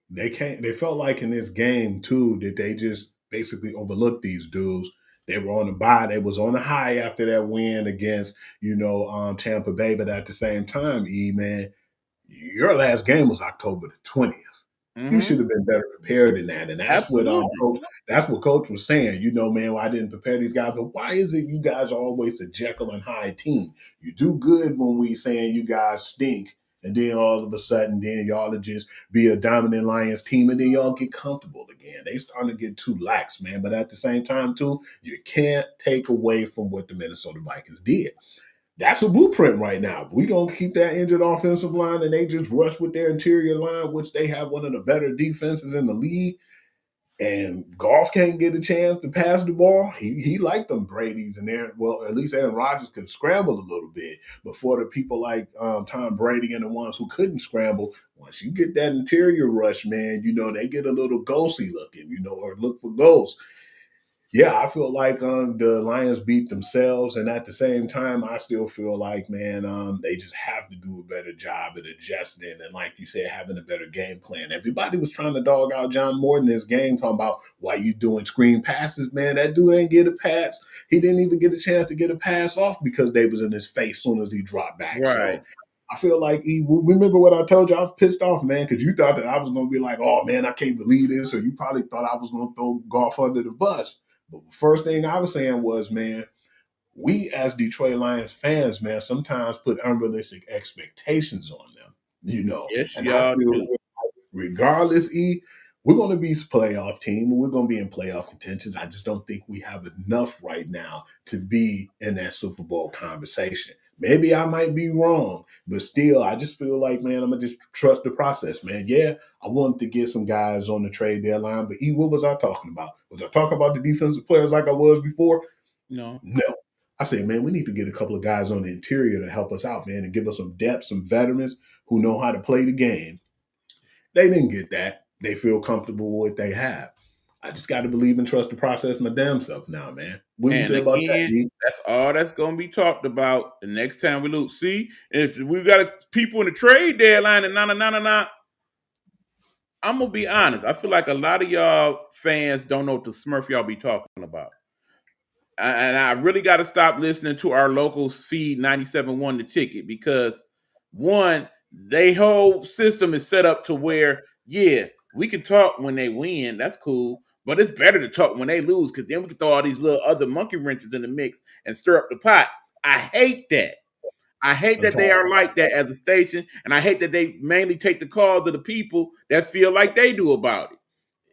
they can't. They felt like in this game too that they just basically overlooked these dudes. They were on the bye. They was on the high after that win against Tampa Bay, but at the same time, man, your last game was October the 20th. You should Hmm. have been better prepared than that. And Absolutely. coach was saying, man, well, I didn't prepare these guys, but why is it you guys are always a Jekyll and Hyde team? You do good when we saying you guys stink, and then all of a sudden, then y'all are just be a dominant Lions team, and then y'all get comfortable again. They starting to get too lax, man. But at the same time, too, you can't take away from what the Minnesota Vikings did. That's a blueprint right now. We gonna keep that injured offensive line, and they just rush with their interior line, which they have one of the better defenses in the league. And Golf can't get a chance to pass the ball. He liked them Brady's and Aaron. Well, at least Aaron Rodgers could scramble a little bit. Before the people like Tom Brady and the ones who couldn't scramble, once you get that interior rush, man, they get a little ghosty looking, or look for ghosts. Yeah, I feel like the Lions beat themselves, and at the same time, I still feel like, man, they just have to do a better job at adjusting and, like you said, having a better game plan. Everybody was trying to dog out John Morton in this game, talking about why you doing screen passes, man. That dude ain't get a pass. He didn't even get a chance to get a pass off because they was in his face soon as he dropped back. Right. So I feel like remember what I told you. I was pissed off, man, because you thought that I was going to be like, oh man, I can't believe this, or you probably thought I was going to throw Golf under the bus. But the first thing I was saying was, man, we as Detroit Lions fans, man, sometimes put unrealistic expectations on them, Yes, And I y'all feel do. regardless, we're going to be a playoff team. We're going to be in playoff contentions. I just don't think we have enough right now to be in that Super Bowl conversation. Maybe I might be wrong, but still, I just feel like, man, I'm going to just trust the process, man. Yeah, I wanted to get some guys on the trade deadline, but what was I talking about? Was I talking about the defensive players like I was before? No. No. I said, man, we need to get a couple of guys on the interior to help us out, man, and give us some depth, some veterans who know how to play the game. They didn't get that. They feel comfortable with what they have. I just got to believe and trust the process my damn self now, man. What do you And say about that, again, D? that's all that's going to be talked about the next time we lose. See, if we got people in the trade deadline and na. I'm gonna be honest. I feel like a lot of y'all fans don't know what the Smurf y'all be talking about, and I really got to stop listening to our local feed 97.1 The Ticket because one, they whole system is set up to where we can talk when they win. That's cool. But it's better to talk when they lose because then we can throw all these little other monkey wrenches in the mix and stir up the pot. I hate that. I hate I'm that they talking are like that as a station, and I hate that they mainly take the calls of the people that feel like they do about it.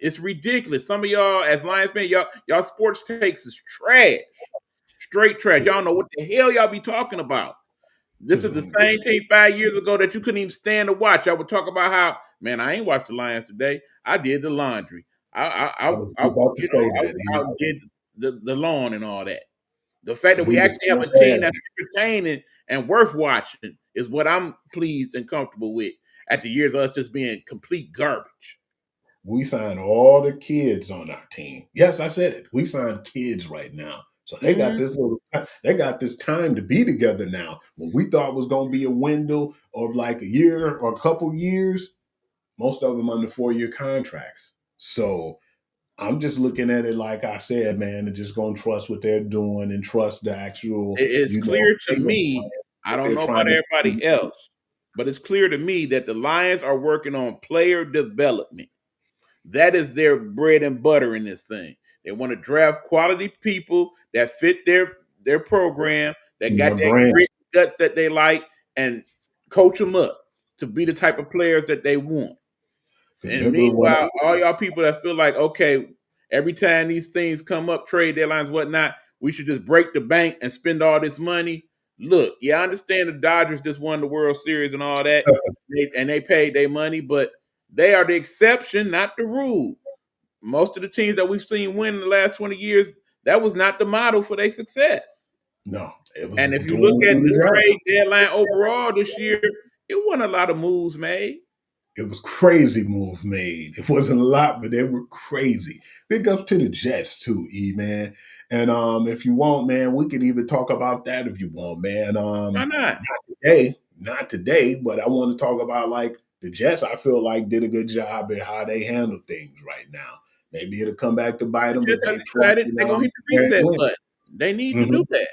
It's ridiculous. Some of y'all, as Lions fans, y'all sports takes is trash, straight trash. Y'all know what the hell y'all be talking about. This is the same team 5 years ago that you couldn't even stand to watch. I would talk about how, man, I ain't watched the Lions today. I did the laundry. I was about to say I that, was D. out and did the lawn and all that. The fact that And we we were actually have still a team bad. that's entertaining and worth watching is what I'm pleased and comfortable with. after years of us just being complete garbage. We signed all the kids on our team. Yes, I said it. We signed kids right now. So they got they got this time to be together now. What we thought was going to be a window of like a year or a couple years, most of them under 4-year contracts. So I'm just looking at it like I said, man, and just going to trust what they're doing and trust the actual. It's clear to game me. plan I that don't they're know trying about to everybody else, but it's clear to me that the Lions are working on player development. That is their bread and butter in this thing. They want to draft quality people that fit their program, that got their that brand. grit guts that they like, and coach them up to be the type of players that they want. And Remember meanwhile, all y'all people that feel like, okay, every time these things come up, trade deadlines, whatnot, we should just break the bank and spend all this money. Look, yeah, I understand the Dodgers just won the World Series and all that, and they paid their money, but they are the exception, not the rule. Most of the teams that we've seen win in the last 20 years, that was not the model for their success. No. And if you look at the trade deadline overall this year, it wasn't a lot of moves made. It was crazy move made. It wasn't a lot, but they were crazy. Big ups to the Jets too, man. And if you want, man, we could even talk about that if you want, man. Why not? Not today, but I want to talk about like the Jets. I feel like did a good job at how they handle things right now. Maybe it'll come back to bite them. Just decided they're gonna hit the reset button. They need to do that.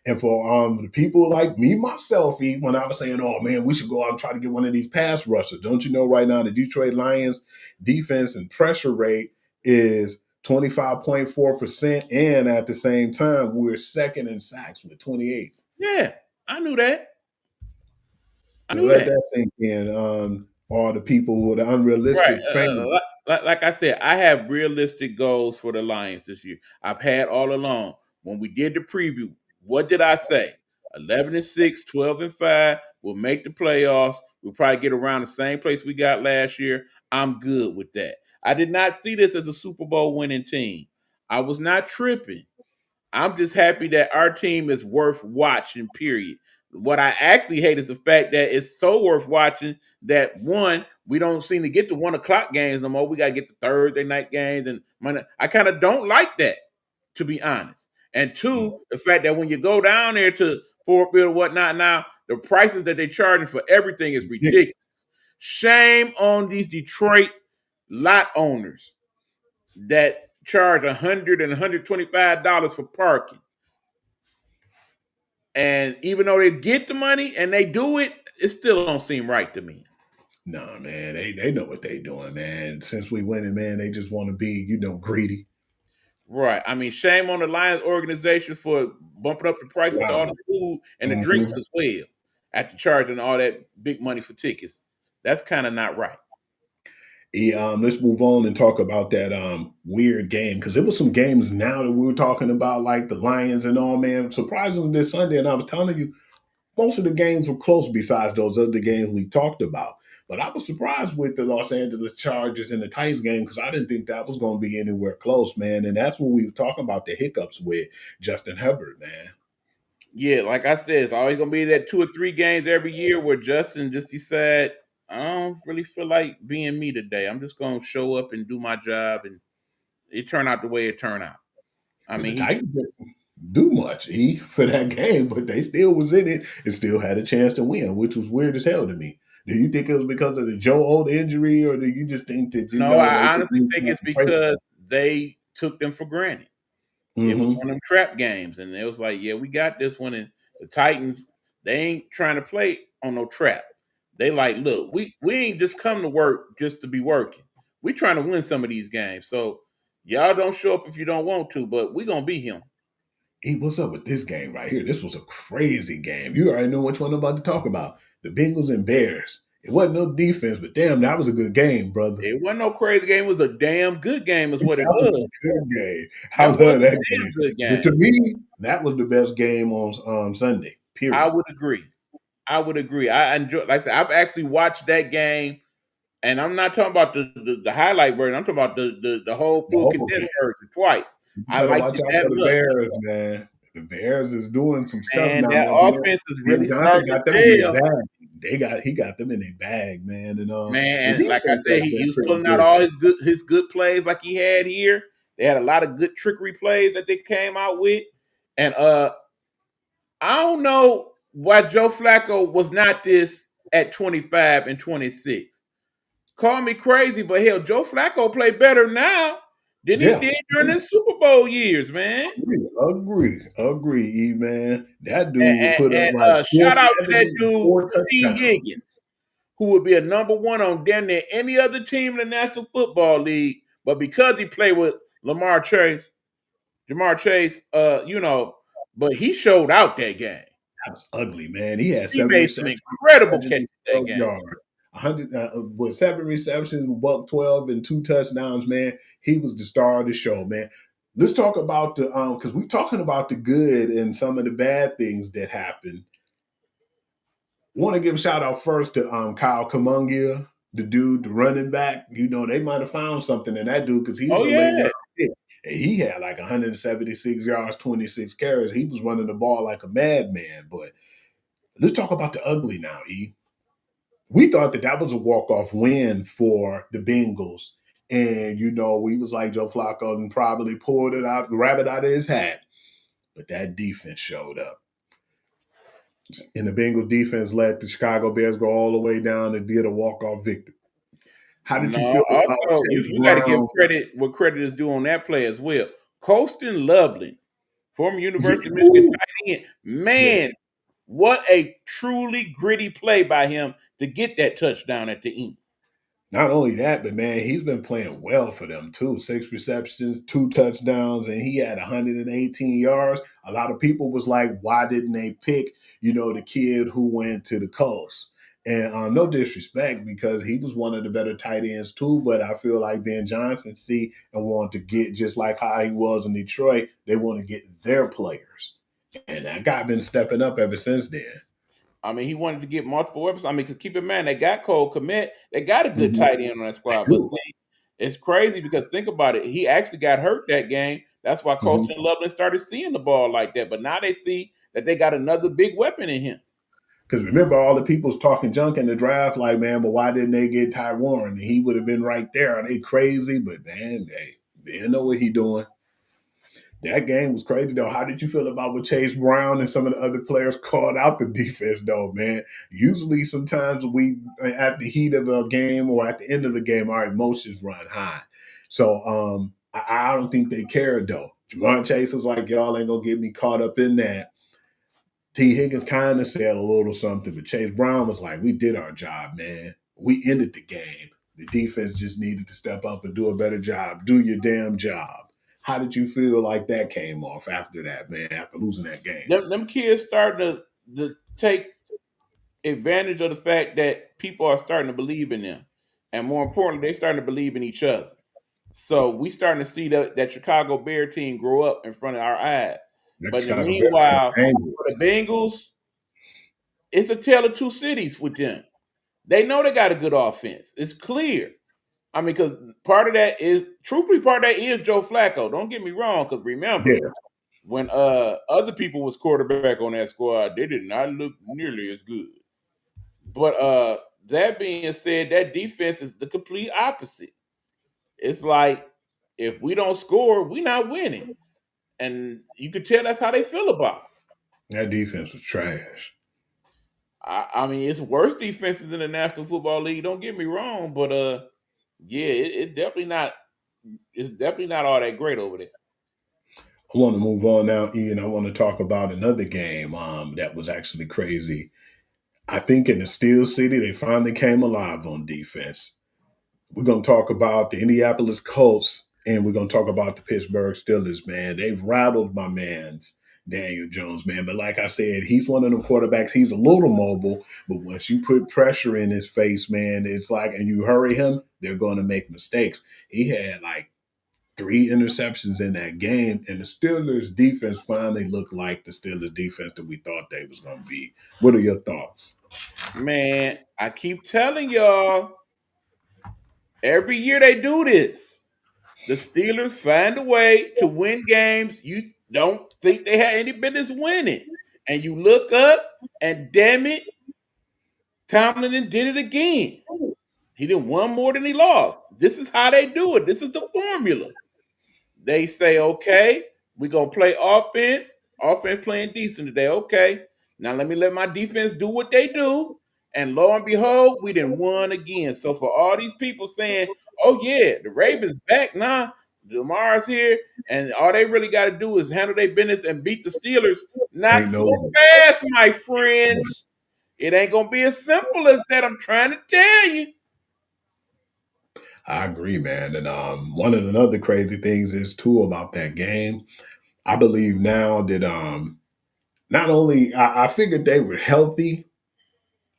And for the people like me, myself, when I was saying, oh man, we should go out and try to get one of these pass rushers. Don't you know right now the Detroit Lions defense and pressure rate is 25.4%. And at the same time, we're second in sacks with 28. Yeah, I knew that. Let that sink in. All the people with the unrealistic fame. Like I said, I have realistic goals for the Lions this year. I've had all along. When we did the preview, what did I say? 11-6, 12-5. We'll make the playoffs. We'll probably get around the same place we got last year. I'm good with that. I did not see this as a Super Bowl winning team. I was not tripping. I'm just happy that our team is worth watching, period. What I actually hate is the fact that it's so worth watching that, one, we don't seem to get the 1 o'clock games no more. We got to get the Thursday night games. And I kind of don't like that, to be honest. And two, the fact that when you go down there to Ford Field or whatnot now, the prices that they're charging for everything is ridiculous. Shame on these Detroit lot owners that charge $100 and $125 for parking. And even though they get the money and they do it, it still don't seem right to me. Nah, man, they know what they doing, man. Since we winning, man, they just want to be, greedy. Right. I mean, shame on the Lions organization for bumping up the prices of all the food and the drinks as well after charging all that big money for tickets. That's kind of not right. Let's move on and talk about that weird game, because there was some games now that we were talking about, like the Lions and all, man. Surprisingly, this Sunday, and I was telling you, most of the games were close besides those other games we talked about. But I was surprised with the Los Angeles Chargers and the Titans game, because I didn't think that was going to be anywhere close, man. And that's what we were talking about, the hiccups with Justin Herbert, man. Yeah, like I said, it's always going to be that 2 or 3 games every year where Justin just decide, I don't really feel like being me today. I'm just going to show up and do my job, and it turned out the way it turned out. I mean, the Titans didn't do much for that game, but they still was in it and still had a chance to win, which was weird as hell to me. Do you think it was because of the Joe Old injury, or do you just think that I honestly think it's because they took them for granted. Mm-hmm. It was one of them trap games, and it was like, yeah, we got this one. And the Titans, they ain't trying to play on no trap. They like, look, we ain't just come to work just to be working. We trying to win some of these games. So y'all don't show up if you don't want to, but we gonna beat him. Hey, what's up with this game right here? This was a crazy game. You already know which one I'm about to talk about. The Bengals and Bears. It wasn't no defense, but damn, that was a good game, brother. It wasn't no crazy game. It was a damn good game is what it was. A good game. I love that game. Good game. But to me, that was the best game on Sunday, period. I would agree. I enjoy, like I said, I've actually watched that game, and I'm not talking about the highlight version. I'm talking about the whole full condensed version twice. I like watch out for the Bears, man. The Bears is doing some stuff and now. That offense is really starting to he got them in their bag, man. And the Man, like I defense said, has he been was pretty pulling out good. all his good plays like he had here. They had a lot of good trickery plays that they came out with. And I don't know why Joe Flacco was not this at 25 and 26. Call me crazy, but hell, Joe Flacco play better now than he Yeah, did during his Super Bowl years, man. agree, E man. That And, dude would and, put up and like shout out to that dude, 4 T. touchdowns. Higgins, who would be a number one on damn near any other team in the National Football League. But because he played with Jamar Chase, but he showed out that game. That was ugly, man. He had He 7 made some receptions, incredible catches that 112 game. yards. 100 with 7 receptions, buck 12 and 2 touchdowns, man. He was the star of the show, man. Let's talk about the because we're talking about the good and some of the bad things that happened. Want to give a shout out first to Kyle Kamungia, the dude, the running back. You know, they might have found something in that dude because he was Oh a late yeah, round pick. And he had like 176 yards, 26 carries. He was running the ball like a madman. But let's talk about the ugly now, E. We thought that was a walk-off win for the Bengals. And, you know, we was like Joe Flacco and probably pulled it out, grab it out of his hat. But that defense showed up. And the Bengals defense let the Chicago Bears go all the way down and get a walk-off victory. How did you no. feel about Also, Chase you got to give Brown? credit what credit is due on that play as well. Colston Loveland, former University of Yeah. Michigan Ooh. tight end, man, what a truly gritty play by him to get that touchdown at the end. Not only that, but man, he's been playing well for them too. 6 receptions, 2 touchdowns, and he had 118 yards. A lot of people was like, why didn't they pick, you know, the kid who went to the Colts? And no disrespect, because he was one of the better tight ends too. But I feel like Ben Johnson see and want to get just like how he was in Detroit. They want to get their players, and that guy been stepping up ever since then. I mean, he wanted to get multiple weapons. I mean, because keep in mind, they got Cole Kmet. They got a good Mhm. tight end on that squad. But see, it's crazy because think about it. He actually got hurt that game. That's why Colston Loveland started seeing the ball like that. But now they see that they got another big weapon in him. Because remember, all the people's talking junk in the draft, like, man, but why didn't they get Ty Warren? He would have been right there. Are they crazy? But man, they know what he doing. That game was crazy though. How did you feel about what Chase Brown and some of the other players called out the defense though, man? Usually sometimes we at the heat of a game or at the end of the game, our emotions run high. So I don't think they cared though. Jamar Chase was like, y'all ain't gonna get me caught up in that. T. Higgins kind of said a little something, but Chase Brown was like, we did our job, man. We ended the game. The defense just needed to step up and do a better job. Do your damn job. How did you feel like that came off after that, man, after losing that game? Them kids starting to take advantage of the fact that people are starting to believe in them. And more importantly, they're starting to believe in each other. So we starting to see that Chicago Bear team grow up in front of our eyes. That But in the Chicago Bears meanwhile, got angry. for the Bengals, it's a tale of two cities with them. They know they got a good offense. It's clear. I mean, because part of that is Joe Flacco. Don't get me wrong, because remember, Yeah, when other people was quarterback on that squad, they did not look nearly as good. But that being said, that defense is the complete opposite. It's like if we don't score, we're not winning. And you could tell that's how they feel about it. that defense was trash. I mean, it's worse defenses in the National Football League. Don't get me wrong, but yeah, it's definitely not. It's definitely not all that great over there. I want to move on now, Ian. I want to talk about another game that was actually crazy. I think in the Steel City, they finally came alive on defense. We're going to talk about the Indianapolis Colts and we're going to talk about the Pittsburgh Steelers, man. They've rattled my man's Daniel Jones, man. But like I said, he's one of them quarterbacks. He's a little mobile, but once you put pressure in his face, man, it's like, and you hurry him, they're going to make mistakes. He had like 3 interceptions in that game, and the Steelers defense finally looked like the Steelers defense that we thought they was going to be. What are your thoughts? Man, I keep telling y'all, every year they do this. The Steelers find a way to win games you don't think they had any business winning. And you look up, and damn it, Tomlin did it again. He didn't won more than he lost. This is how they do it. This is the formula. They say, okay, we're going to play offense. Offense playing decent today. Okay. Now let my defense do what they do. And lo and behold, we didn't won again. So for all these people saying, oh yeah, the Ravens back now, Lamar's here, and all they really got to do is handle their business and beat the Steelers. Not Ain't so no- fast, my friends. It ain't gonna be as simple as that. I'm trying to tell you. I agree, man. And one of the other crazy things is too about that game. I believe now that not only I figured they were healthy,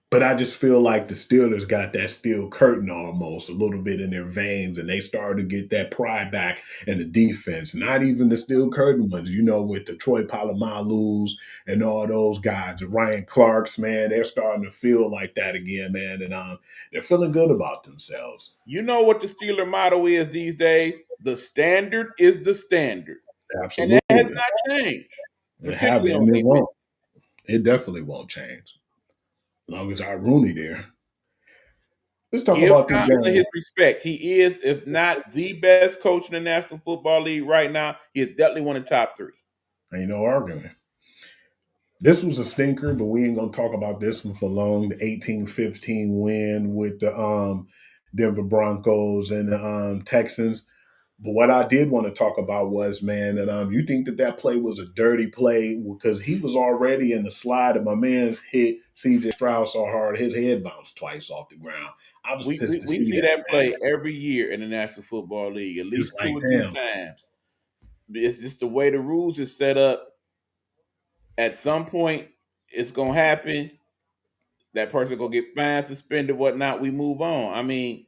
but I just feel like the Steelers got that steel curtain almost a little bit in their veins, and they started to get that pride back in the defense. Not even the steel curtain ones, with the Troy Polamalu's and all those guys, the Ryan Clarks, man. They're starting to feel like that again, man, and they're feeling good about themselves. You know what the Steeler motto is these days? The standard is the standard. And Absolutely, that has not changed. it have Particularly it, on and it defense. won't. It definitely won't change. As long as our Rooney there. Let's talk Give about this Tomlin game. his respect. He is, if not the best coach in the National Football League right now, he is definitely one of the top three. Ain't no argument. This was a stinker, but we ain't gonna talk about this one for long. The 18-15 win with the Denver Broncos and the Texans. But what I did want to talk about was, man, and you think that play was a dirty play because he was already in the slide, and my man's hit C.J. Stroud so hard his head bounced twice off the ground. I was We, pissed we, to we see see that, that play man. every year in the National Football League, at It's least like, two or three damn. times. It's just the way the rules is set up. At some point, it's gonna happen. That person gonna get fined, suspended, whatnot. We move on. I mean,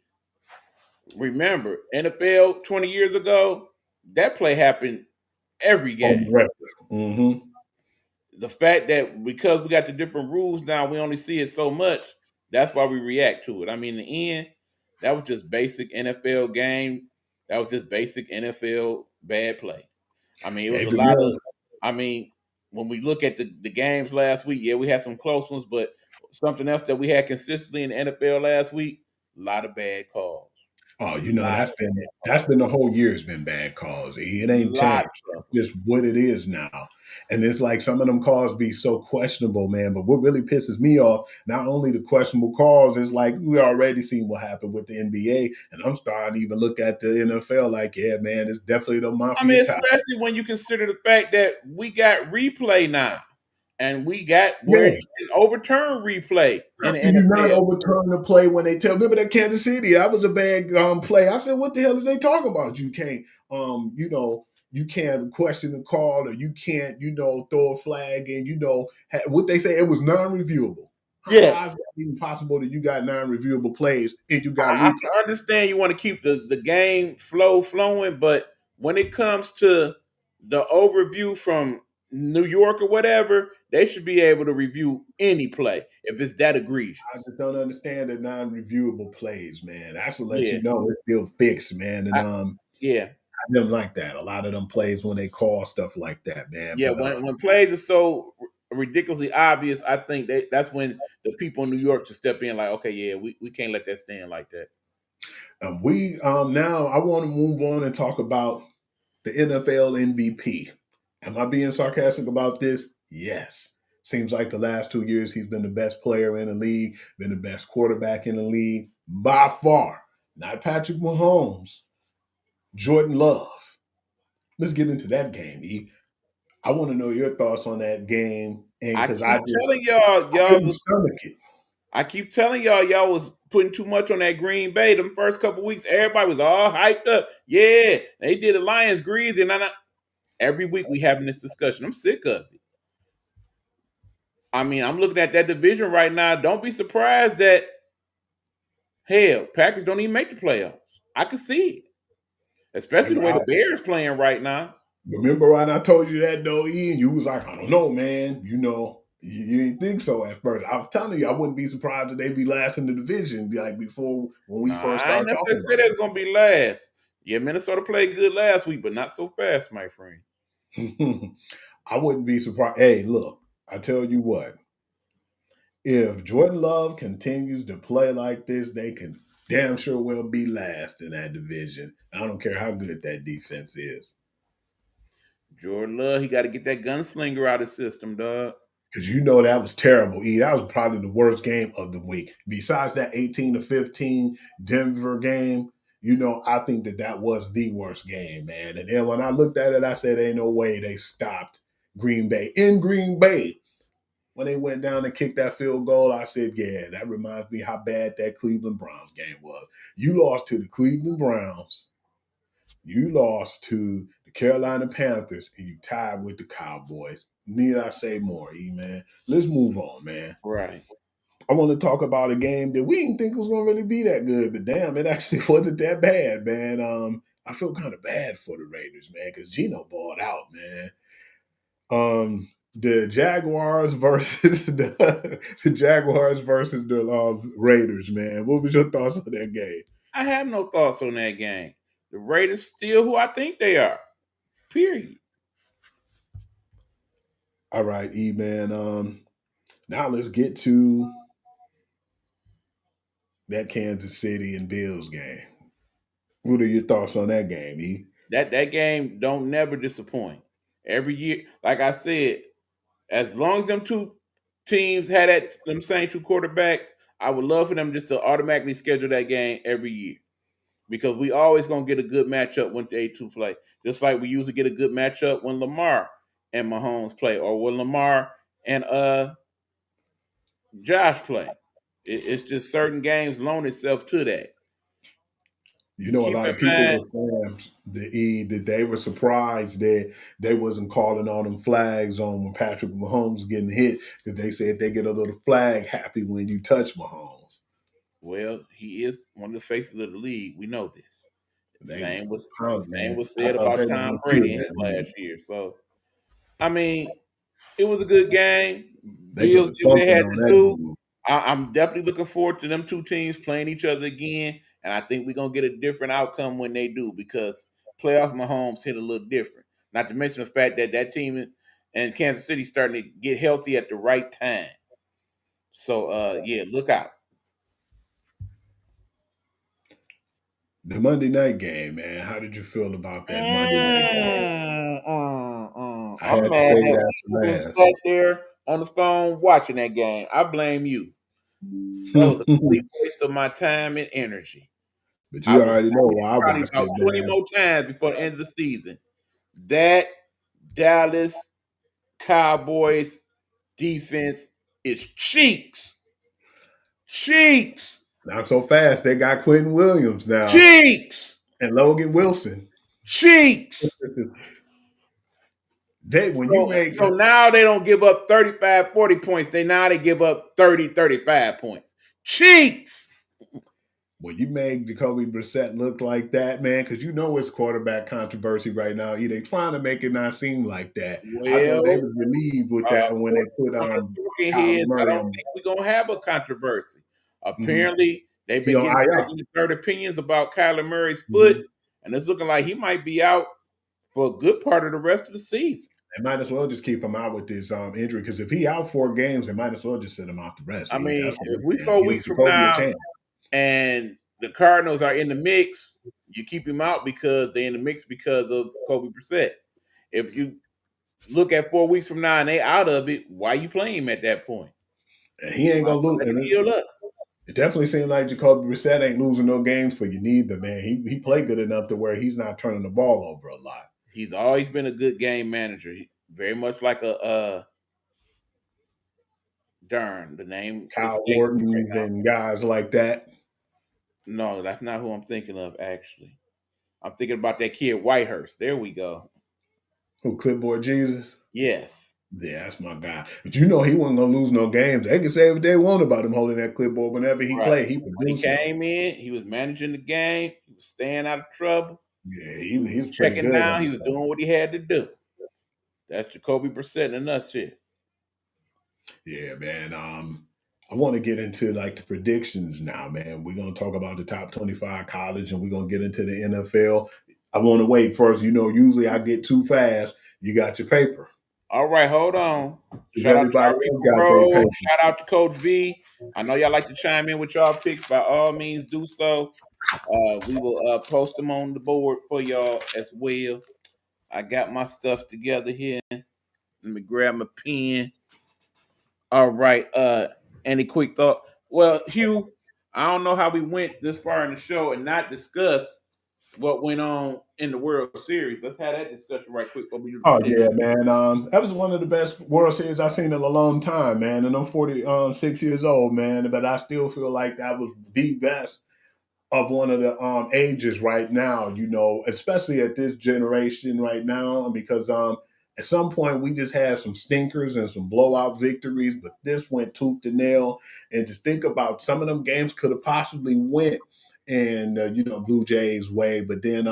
remember NFL 20 years ago, that play happened every On game. record. Mm-hmm. The fact that because we got the different rules now, we only see it so much. That's why we react to it. I mean, in the end, that was just basic NFL game. That was just basic NFL bad play. I mean, it was a lot of. I mean, when we look at the games last week, yeah, we had some close ones, but something else that we had consistently in the NFL last week, a lot of bad calls. Oh, that's been the whole year has been bad calls. It ain't changed. Lots of them. Just what it is now. And it's like some of them calls be so questionable, man. But what really pisses me off, not only the questionable calls, is like we already seen what happened with the NBA. And I'm starting to even look at the NFL like, yeah, man, it's definitely the mafia. I mean, especially when you consider the fact that we got replay now. And we got where you can overturn replay in the You do not NFL. overturn the play when they tell. Remember that Kansas City? That was a bad play. I said, "What the hell is they talking about? You can't, you can't question the call, or you can't, throw a flag, and what they say. It was non-reviewable. Yeah. How is it even possible that you got non-reviewable plays and you got I replay? understand you want to keep the game flowing, but when it comes to the overview from New York or whatever, they should be able to review any play if it's that egregious. I just don't understand the non-reviewable plays, man. That's to let Yeah. you know it's still fixed, man. And Yeah. I didn't like that. A lot of them plays when they call stuff like that, man. Yeah, But, when plays are so ridiculously obvious, I think that's when the people in New York should step in like, okay, yeah, we can't let that stand like that. we now I want to move on and talk about the NFL MVP. Am I being sarcastic about this? Yes. Seems like the last 2 years he's been the best player in the league, been the best quarterback in the league by far. Not Patrick Mahomes, Jordan Love. Let's get into that game, E. I want to know your thoughts on that game, and I because keep telling y'all was stomach it. I keep telling y'all was putting too much on that Green Bay. The first couple weeks, everybody was all hyped up. Yeah, they did the Lions greasy, and every week we having this discussion. I'm sick of it. I mean, I'm looking at that division right now. Don't be surprised that hell, Packers don't even make the playoffs. I can see it, especially the way the Bears playing right now. Remember when I told you that though, Ian? You was like, I don't know, man. You didn't think so at first. I was telling you, I wouldn't be surprised if they be last in the division, like before when we first I ain't started talking necessarily said they was gonna be last. Yeah, Minnesota played good last week, but not so fast, my friend. I wouldn't be surprised. Hey, look, I tell you what. If Jordan Love continues to play like this, they can damn sure will be last in that division. I don't care how good that defense is. Jordan Love, he got to get that gunslinger out of the system, dog. Because you know that was terrible, E. That was probably the worst game of the week. Besides that 18-15 Denver game, you know, I think that was the worst game, man. And then when I looked at it, I said, ain't no way they stopped Green Bay. In Green Bay, when they went down and kicked that field goal, I said, yeah, that reminds me how bad that Cleveland Browns game was. You lost to the Cleveland Browns. You lost to the Carolina Panthers, and you tied with the Cowboys. Need I say more, E, man? Let's move on, man. Right. I want to talk about a game that we didn't think was going to really be that good, but damn, it actually wasn't that bad, man. I feel kind of bad for the Raiders, man, because Geno balled out, man. The Jaguars versus the Jaguars versus the Raiders, man. What was your thoughts on that game? I have no thoughts on that game. The Raiders still who I think they are. Period. All right, E, man. Now let's get to that Kansas City and Bills game. What are your thoughts on that game, E? That game don't never disappoint. Every year, like I said, as long as them two teams had them same two quarterbacks, I would love for them just to automatically schedule that game every year. Because we always gonna get a good matchup when they two play. Just like we usually get a good matchup when Lamar and Mahomes play, or when Lamar and Josh play. It's just certain games loan itself to that. You know, a Keep lot in of people mind- were saying that they were surprised that they wasn't calling on them flags on when Patrick Mahomes getting hit, because they said they get a little flag happy when you touch Mahomes. Well, he is one of the faces of the league. We know this. Same was said I about bet Tom you Brady feel that, last year. So, I mean, it was a good game. They Bills put did what they thumping had on to that do. dude. I'm definitely looking forward to them two teams playing each other again, and I think we're gonna get a different outcome when they do, because playoff Mahomes hit a little different. Not to mention the fact that team in Kansas City starting to get healthy at the right time. So yeah, look out. The Monday night game, man. How did you feel about that Monday night game? I I'm had to mad say that that you been for sat there on the phone watching that game. I blame you. That was a complete last. waste of my time and energy. But I you was already know why I probably watched about it, 20 man. more times before the end of the season. That Dallas Cowboys defense is cheeks. Cheeks. Not so fast. They got Quentin Williams now Cheeks. and Logan Wilson. Cheeks. When So now they don't give up 35, 40 points. They give up 30, 35 points. Cheeks. when you make Jacoby Brissett look like that, man, because you know it's quarterback controversy right now. They trying to make it not seem like that. I know they Well, was relieved with that when they put talking Kyler heads, I Murray don't on. think we're gonna have a controversy. Mhm. Apparently, they've He been on getting IR. second and third opinions about Kyler Murray's foot, and it's looking like he might be out for a good part of the rest of the season. They might as well just keep him out with this injury, because if he out 4 games, they might as well just sit him out the rest. I mean, That's what if I'm we saying. 4 Give weeks from Jacoby a now chance. and the Cardinals are in the mix, you keep him out because they're in the mix because of Kobe Brissett. If you look at 4 weeks from now and they out of it, why you play him at that point? And he ain't gonna lose. Let And him heal up. it definitely seems like Jacoby Brissett ain't losing no games for you neither, man. He played good enough to where he's not turning the ball over a lot. He's always been a good game manager. Very much like the name Kyle escapes me Orton right now. and guys like that. No, that's not who I'm thinking of, actually. I'm thinking about that kid Whitehurst. There we go. Who, Clipboard Jesus? Yes. Yeah, that's my guy. But you know he wasn't gonna lose no games. They can say what they want about him holding that clipboard. Whenever he Right. played, he When he produced. came in, he was managing the game. He was staying out of trouble. Yeah, He was pretty checking good. down. He was doing what he had to do. That's Jacoby Brissett in a nutshell. Yeah, man. I want to get into like the predictions now, man. We're gonna talk about the top 25 college, and we're gonna get into the NFL. I want to wait first. You know, usually I get too fast. You got your paper. All right, hold on. Because Shout out to everybody our else people got their Rose. paper. Shout out to Coach V. I know y'all like to chime in with y'all picks. By all means, do so. We will post them on the board for y'all as well. I got my stuff together here. Let me grab my pen. All right. Any quick thought? Well, Hugh, I don't know how we went this far in the show and not discuss what went on in the World Series. Let's have that discussion right quick before we do the Oh pick. yeah, man. That was one of the best World Series I've seen in a long time, man. And I'm 46 years old, man. But I still feel like that was the best of one of the ages right now, especially at this generation right now, because at some point we just had some stinkers and some blowout victories, but this went tooth to nail. And just think about some of them games could have possibly went in Blue Jays way, but then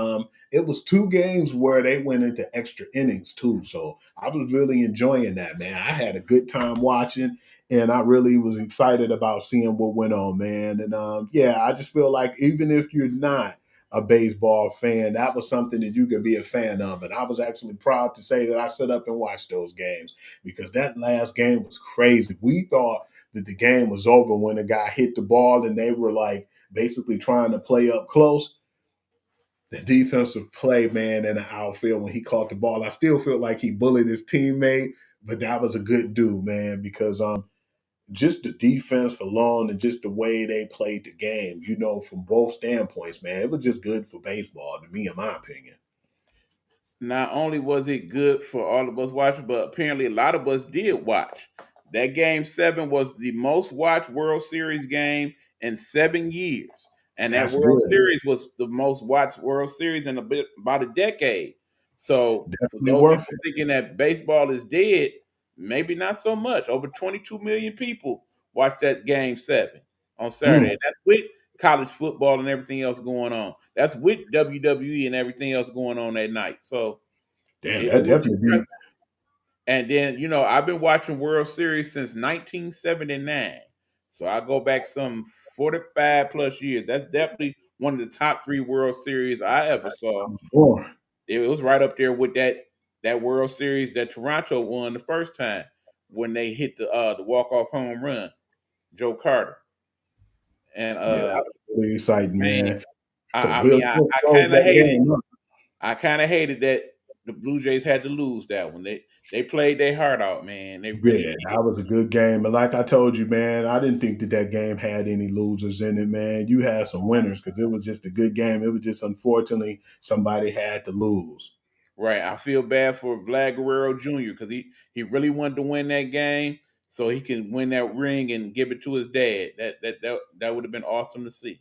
it was two games where they went into extra innings too. So I was really enjoying that, man. I had a good time watching, and I really was excited about seeing what went on, man. And yeah, I just feel like even if you're not a baseball fan, that was something that you could be a fan of. And I was actually proud to say that I set up and watched those games because that last game was crazy. We thought that the game was over when the guy hit the ball and they were like basically trying to play up close. The defensive play, man, in the outfield when he caught the ball, I still feel like he bullied his teammate, but that was a good dude, man, because just the defense alone and just the way they played the game, from both standpoints, man, it was just good for baseball to me, in my opinion. Not only was it good for all of us watching, but apparently a lot of us did watch. That game 7 was the most watched World Series game in 7 years. And that That's World good. Series was the most watched World Series in about a decade. So for Definitely those worth people it. thinking that baseball is dead, maybe not so much. Over 22 million people watched that game 7 on Saturday. Mm, And that's with college football and everything else going on. That's with WWE and everything else going on that night. So damn, it that was definitely be. impressive. And then, I've been watching World Series since 1979. So I go back some 45 plus years. That's definitely one of the top 3 World Series I ever saw. Boy, It was right up there with that World Series that Toronto won the first time when they hit the walk-off home run, Joe Carter. And yeah, that was really exciting, man, man. Because I Bill mean Smith I closed kind of that hated game up. I kind of hated that the Blue Jays had to lose that one. They played their heart out, man. They really Yeah, did. that was a good game. And like I told you, man, I didn't think that game had any losers in it, man. You had some winners because it was just a good game. It was just unfortunately somebody had to lose. Right. I feel bad for Vlad Guerrero Jr. because he really wanted to win that game so he can win that ring and give it to his dad. That would have been awesome to see.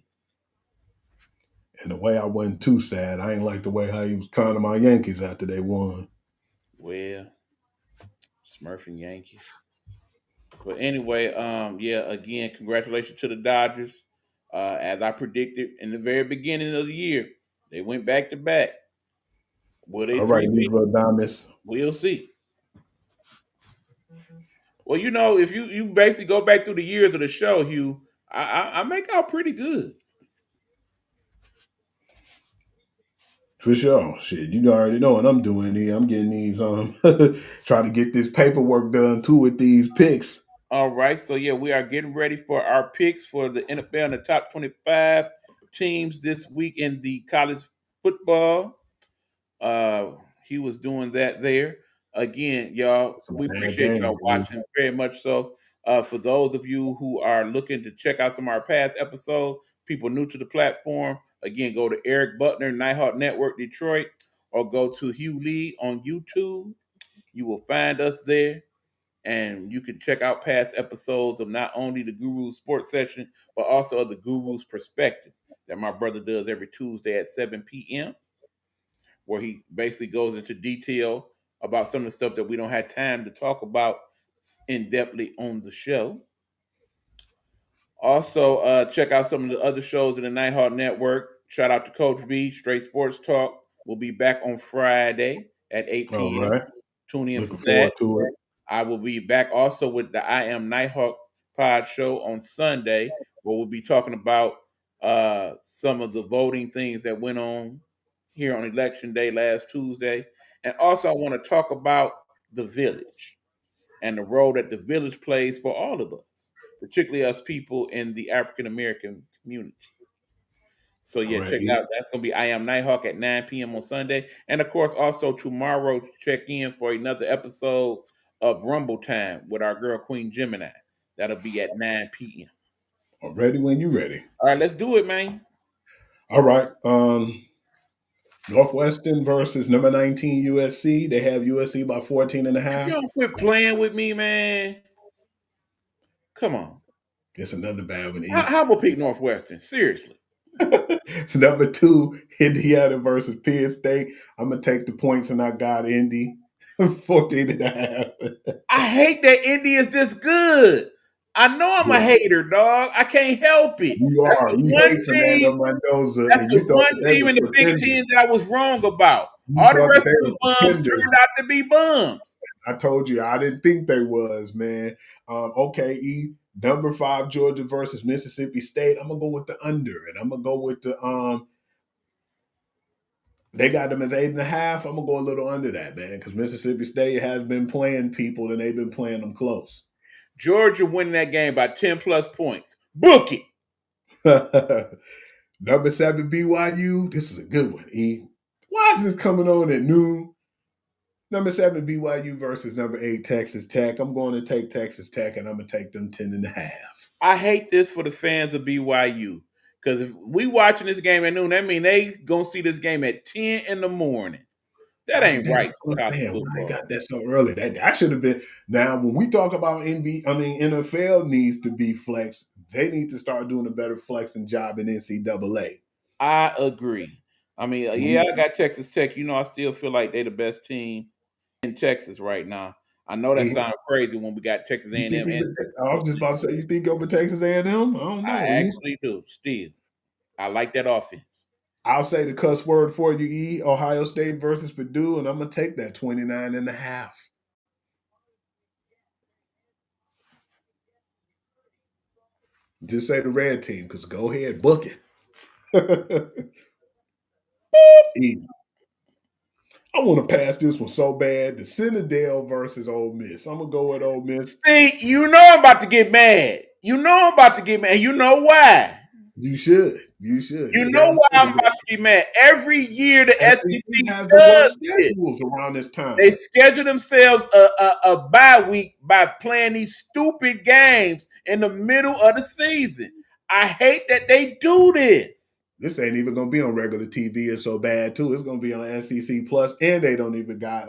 And the way I wasn't too sad, I ain't like the way how he was clowning my Yankees after they won. Well, Smurfing Yankees. But anyway, yeah, again, congratulations to the Dodgers. As I predicted in the very beginning of the year, they went back to back. Will they All right, three-peat? Negro Damas. We'll see. Well, if you basically go back through the years of the show, Hugh, I make out pretty good. For sure. Shit, you already know what I'm doing here. I'm getting these trying to get this paperwork done too with these picks. All right, so yeah, we are getting ready for our picks for the NFL and the top 25 teams this week in the college football. Uh, he was doing that there. Again, y'all, Some we bad appreciate games, y'all dude. watching very much so. For those of you who are looking to check out some of our past episodes, people new to the platform, again, go to Eric Butler, Nighthawk Network Detroit, or go to Hugh Lee on YouTube. You will find us there, and you can check out past episodes of not only the Guru's Sports Session, but also of the Guru's Perspective that my brother does every Tuesday at 7 p.m., where he basically goes into detail about some of the stuff that we don't have time to talk about in depthly on the show. Also, check out some of the other shows in the Nighthawk Network. Shout out to Coach B, Straight Sports Talk. We'll be back on Friday at 8 All p.m. right. Tune in for Looking that. forward to it. I will be back also with the I Am Nighthawk Pod show on Sunday, where we'll be talking about some of the voting things that went on here on Election Day last Tuesday. And also, I want to talk about the village and the role that the village plays for all of us, particularly us people in the African American community. So All yeah, right, check it E. out. That's gonna be I Am Nighthawk at 9 p.m. on Sunday. And of course, also tomorrow, check in for another episode of Rumble Time with our girl Queen Gemini. That'll be at 9 p.m. I'm ready when you're ready. All right, let's do it, man. All right. Northwestern versus number 19 USC. They have USC by 14 and a If you half. don't quit playing with me, man. Come on. It's another bad one. How about pick Northwestern? Seriously. Number 2, Indiana versus Penn State. I'm going to take the points and I got Indy 14 and a half. I hate that Indy is this good. I know I'm a Yeah. hater, dog. I can't help it. You That's are. the You one hate Fernando team. Mendoza. That's And the you thought one that they team were in the Big pretenders. Ten that I was wrong about. You All the thought rest that of they the were bums pretenders. turned out to be bums. I told you, I didn't think they was, man. Okay, E. Number 5, Georgia versus Mississippi State. I'm going to go with the under. And I'm going to go with the they got them as 8.5. I'm gonna go a little under that, man, because Mississippi State has been playing people and they've been playing them close. Georgia winning that game by 10 plus points. Book it. Number 7, BYU. This is a good one, E. Why is this coming on at noon? Number 7, BYU versus number 8, Texas Tech. I'm going to take Texas Tech and I'm gonna take them 10.5. I hate this for the fans of BYU. Because if we watching this game at noon, that means they gonna see this game at 10 in the morning. That ain't right for college Man, why they football. got that so early? That should have been. Now, when we talk about NFL needs to be flexed. They need to start doing a better flexing job in NCAA. I agree. I mean, yeah, I got Texas Tech. You know, I still feel like they're the best team in Texas right now. I know that sounds crazy when we got Texas A&M. I was just about to say, you think over Texas A&M? I don't know. I actually do. Still, I like that offense. I'll say the cuss word for you, E. Ohio State versus Purdue, and I'm gonna take that 29.5. Just say the red team, because go ahead, book it. E. I want to pass this one so bad. The Citadel versus Ole Miss. I'm gonna go with Ole Miss. See, you know I'm about to get mad. You know I'm about to get mad. You know why? You should. You should. You know why I'm about to be mad. Every year the SEC has does the it. schedules around this time. They schedule themselves a bye week by playing these stupid games in the middle of the season. I hate that they do this. This ain't even gonna be on regular TV. It's so bad too. It's gonna be on SEC Plus, and they don't even got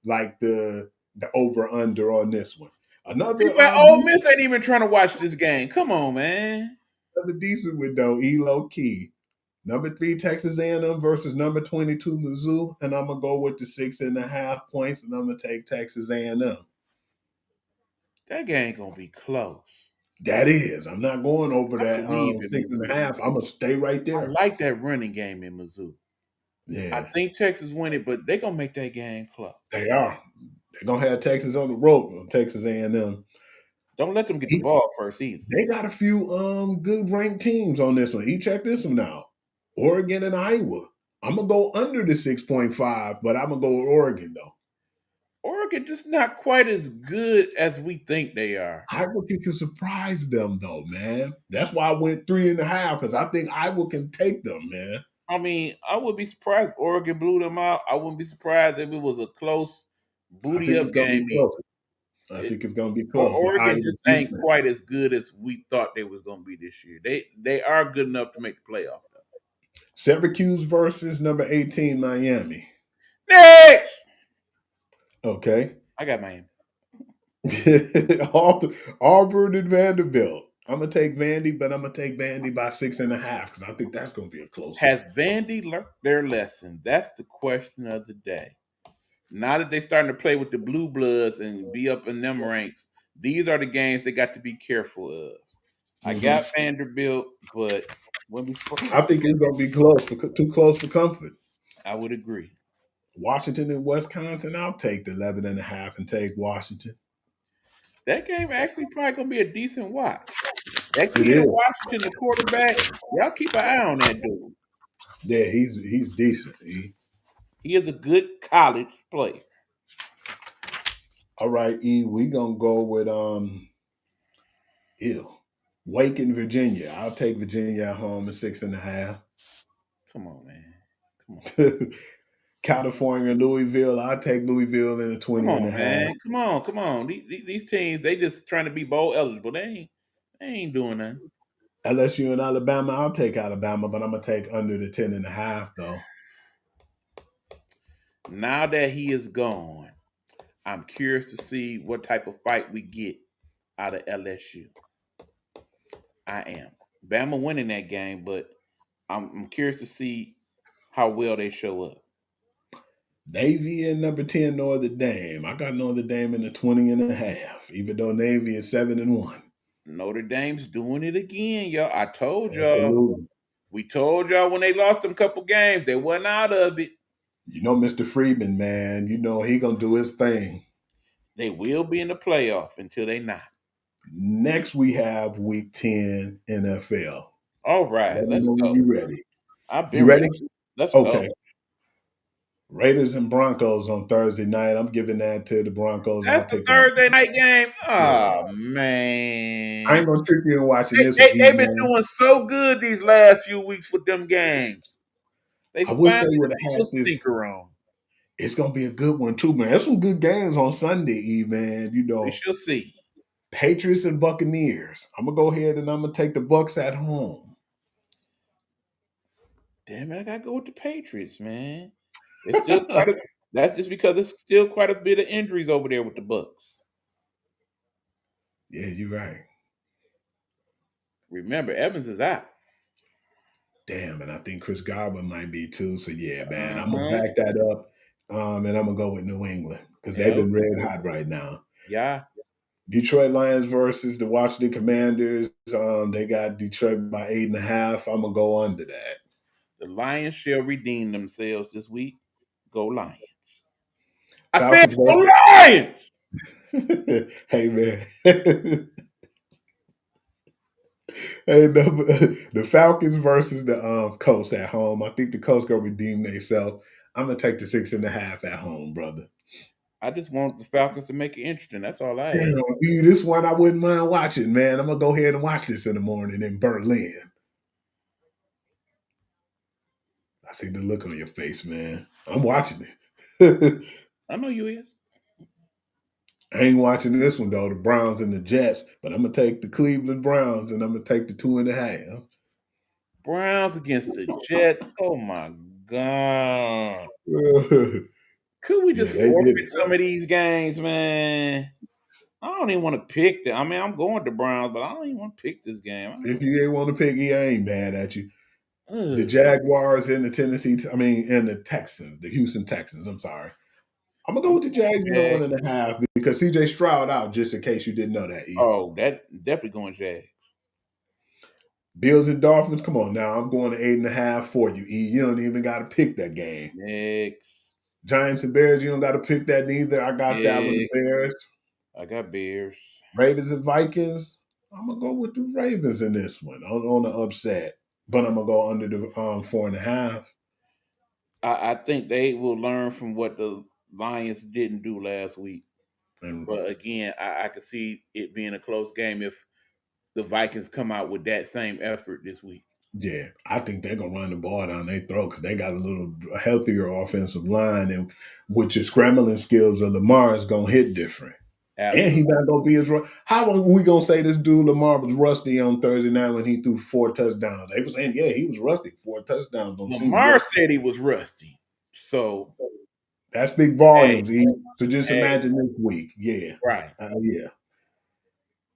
like the over under on this one. Another Ole Miss ain't even trying to watch this game. Come on, man. Another decent one though. Low key. Number 3 Texas A&M versus number 22 Mizzou, and I'm gonna go with the 6.5 points, and I'm gonna take Texas A&M. That game gonna be close. That is. I'm not going over that 6.5. I'm gonna stay right there. I like that running game in Mizzou. Yeah, I think Texas win it, but they're gonna make that game close. They are. They're gonna have Texas on the rope on Texas A&M. Don't let them get the ball first either. They got a few good ranked teams on this one. Check this one out. Oregon and Iowa. I'm gonna go under the 6.5, but I'm gonna go with Oregon though. Oregon just not quite as good as we think they are. Iowa can surprise them though, man. That's why I went 3.5, because I think Iowa can take them, man. I mean, I would be surprised if Oregon blew them out. I wouldn't be surprised if it was a close booty up game. I think it's gonna be close. Oregon just ain't quite as good as we thought they was gonna be this year. They are good enough to make the playoff. Syracuse versus number 18 Miami. Next. Okay. I got Miami. Auburn and Vanderbilt. I'm gonna take Vandy, but I'm gonna take Vandy by 6.5 because I think that's gonna be a close one. Has Vandy learned their lesson? That's the question of the day. Now that they're starting to play with the Blue Bloods and be up in them ranks, these are the games they got to be careful of. I got Vanderbilt, but I think it's gonna be close, too close for comfort. I would agree. Washington and Wisconsin, I'll take the 11.5 and take Washington. That game actually probably gonna be a decent watch. That kid in Washington, the quarterback, y'all keep an eye on that dude. Yeah, he's decent. He is a good college player. All right, E, we gonna go with Wake in Virginia. I'll take Virginia at home at 6.5. Come on, man. Come on. California, Louisville. I'll take Louisville in a 20 Come and a on, half. man. Come on, come on. These teams, they just trying to be bowl eligible. They ain't doing nothing. LSU and Alabama, I'll take Alabama, but I'm gonna take under the 10.5 though. Now that he is gone, I'm curious to see what type of fight we get out of LSU. I am. Bama winning that game, but I'm curious to see how well they show up. Navy and number 10 Notre Dame. I got Notre Dame in the 20.5, even though Navy is 7-1. Notre Dame's doing it again, y'all. I told y'all. Absolutely. We told y'all when they lost them couple games, they wasn't out of it. You know, Mr. Freeman, man, you know he gonna do his thing. They will be in the playoff until they not. Next, we have Week 10 NFL. All right, Let me let's know go. when you ready. I've been You ready? Let's Okay. go. Raiders and Broncos on Thursday night. I'm giving that to the Broncos. That's the Thursday night game. Oh, man. I ain't gonna trick you in watching this They've been man. doing so good these last few weeks with them games. They I wish they finally would have put had a this. stinker on. It's gonna be a good one too, man. There's some good games on Sunday, E, man. You know, We shall see. Patriots and Buccaneers. I'm gonna go ahead and I'm gonna take the Bucks at home. Damn it, I gotta go with the Patriots, man. It's still that's just because it's still quite a bit of injuries over there with the Bucks. Yeah, you're right. Remember, Evans is out. Damn, and I think Chris Godwin might be too. So yeah, man, I'm gonna back that up. And I'm gonna go with New England because they've been red hot right now. Yeah. Detroit Lions versus the Washington Commanders. They got Detroit by 8.5. I'm gonna go under that. The Lions shall redeem themselves this week. Go Lions. Falcons Go Lions! Hey man. Hey, the Falcons versus the Colts at home. I think the Colts gonna redeem themselves. I'm gonna take the 6.5 at home, brother. I just want the Falcons to make it interesting. That's all I ask. Damn, dude, this one I wouldn't mind watching, man. I'm gonna go ahead and watch this in the morning in Berlin. I see the look on your face, man. I'm watching it. I know you is. I ain't watching this one though, the Browns and the Jets, but I'm gonna take the Cleveland Browns and I'm gonna take the 2.5. Browns against the Jets. Oh my God. Could we just forfeit some of these games, man? I don't even want to pick them. I mean, I'm going to Browns, but I don't even want to pick this game. If you ain't want to pick, I ain't mad at you. The Jaguars and the and the Texans, the Houston Texans. I'm sorry. I'm gonna go with the Jags 1.5 because CJ Stroud out, just in case you didn't know that. Oh, that definitely going Jags. Bills and Dolphins. Come on now, I'm going to 8.5 for you. E, you don't even got to pick that game. Next. Giants and Bears. You don't got to pick that neither. I got that one. The Bears. I got Bears. Ravens and Vikings. I'm gonna go with the Ravens in this one on the upset, but I'm gonna go under the 4.5. I think they will learn from what the Lions didn't do last week. But again, I could see it being a close game if the Vikings come out with that same effort this week. Yeah, I think they're gonna run the ball down their throat because they got a little healthier offensive line, and with your scrambling skills of Lamar is gonna hit different. Absolutely. And he's not gonna be as how are we gonna say this dude Lamar was rusty on Thursday night when he threw 4 touchdowns? They were saying, yeah, he was rusty, 4 touchdowns. Lamar said he was rusty, so that's big volumes. Hey, so just imagine this week, yeah, right, yeah,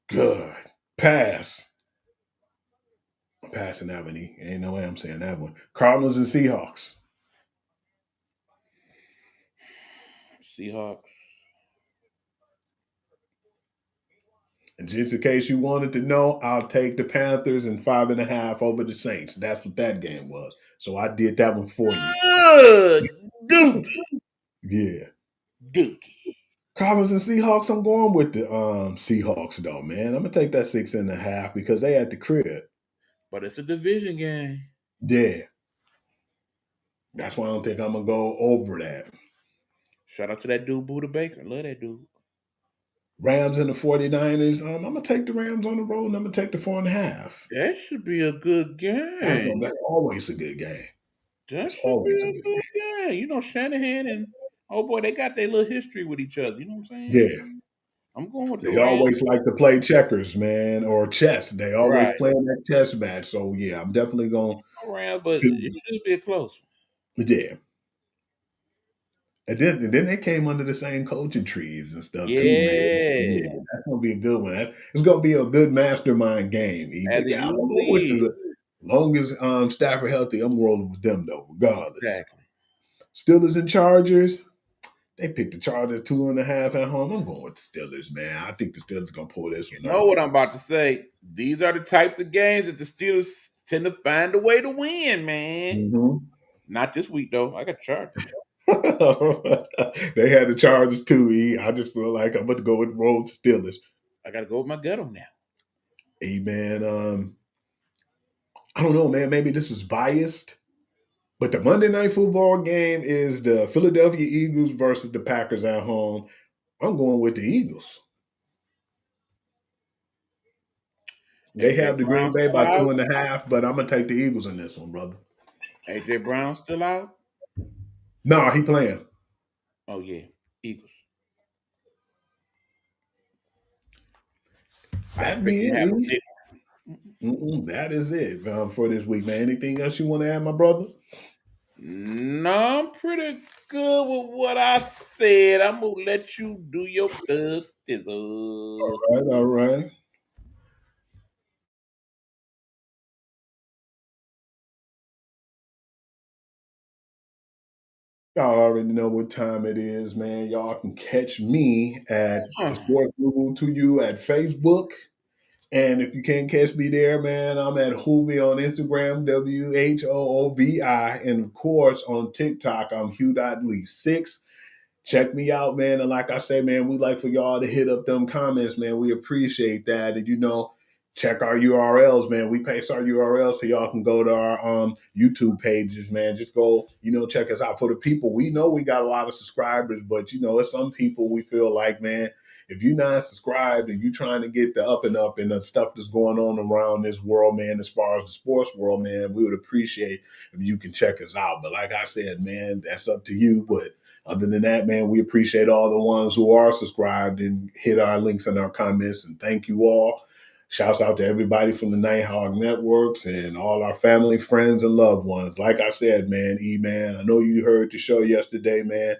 good pass. I'm passing that one. Ain't no way I'm saying that one. Cardinals and Seahawks. Seahawks. And just in case you wanted to know, I'll take the Panthers and 5.5 over the Saints. That's what that game was. So I did that one for you. Dookie. Yeah. Dookie. Cardinals and Seahawks, I'm going with the Seahawks, though, man. I'm going to take that 6.5 because they at the crib. But it's a division game. Yeah. That's why I don't think I'm going to go over that. Shout out to that dude, Buda Baker. Love that dude. Rams and the 49ers. I'm gonna take the Rams on the road and I'm gonna take the 4.5. That should be a good game. That's always a good game. That It's should be always a a good good game. game. You know, Shanahan and oh boy, they got their little history with each other. You know what I'm saying? Yeah. I'm going with the They Rams. always like to play checkers, man, or chess. They always Right. playing that chess match. So yeah, I'm definitely going Rams, but to it should be a close one. yeah. And then they came under the same coaching trees and stuff too, man. Yeah, Yeah, that's gonna be a good one. It's gonna be a good mastermind game. as But it yeah, I'm gonna usually go with is. the long as Stafford healthy, I'm rolling with them though, regardless. Exactly. Steelers and Chargers. They picked the Chargers 2.5 at home. I'm going with the Steelers, man. I think the Steelers gonna pull this one You know off. what I'm about to say? These are the types of games that the Steelers tend to find a way to win, man. Mhm. Not this week though. I got Chargers. They had the Chargers too. I just feel like I'm about to go with the roll Steelers. I got to go with my gut on now. Hey man, I don't know, man. Maybe this is biased, but the Monday Night Football game is the Philadelphia Eagles versus the Packers at home. I'm going with the Eagles. They AJ have the Brown Green Bay still by out. 2.5, but I'm gonna take the Eagles in this one, brother. AJ Brown still out. No, he playing. Oh yeah, Eagles. I That expect be you to have a it. big. That is it for this week, man. Anything else you want to add, my brother? No, I'm pretty good with what I said. I'm gonna let you do your thug thizzle. All right. Y'all already know what time it is, man. Y'all can catch me at the Sports Guru to you at Facebook. And if you can't catch me there, man, I'm at Hoovy on Instagram, WHOOVI. And of course, on TikTok, I'm Hugh.Lee6. Check me out, man. And like I say, man, we like for y'all to hit up them comments, man. We appreciate that. And check our URLs, man. We paste our URLs so y'all can go to our YouTube pages, man. Just go, check us out. For the people, we know we got a lot of subscribers, but it's some people we feel like, man, if you're not subscribed and you're trying to get the up and the stuff that's going on around this world, man, as far as the sports world, man, we would appreciate if you can check us out. But like I said, man, that's up to you. But other than that, man, we appreciate all the ones who are subscribed and hit our links in our comments. And thank you all. Shouts out to everybody from the Nighthawk Networks and all our family, friends, and loved ones. Like I said, man, man, I know you heard the show yesterday, man.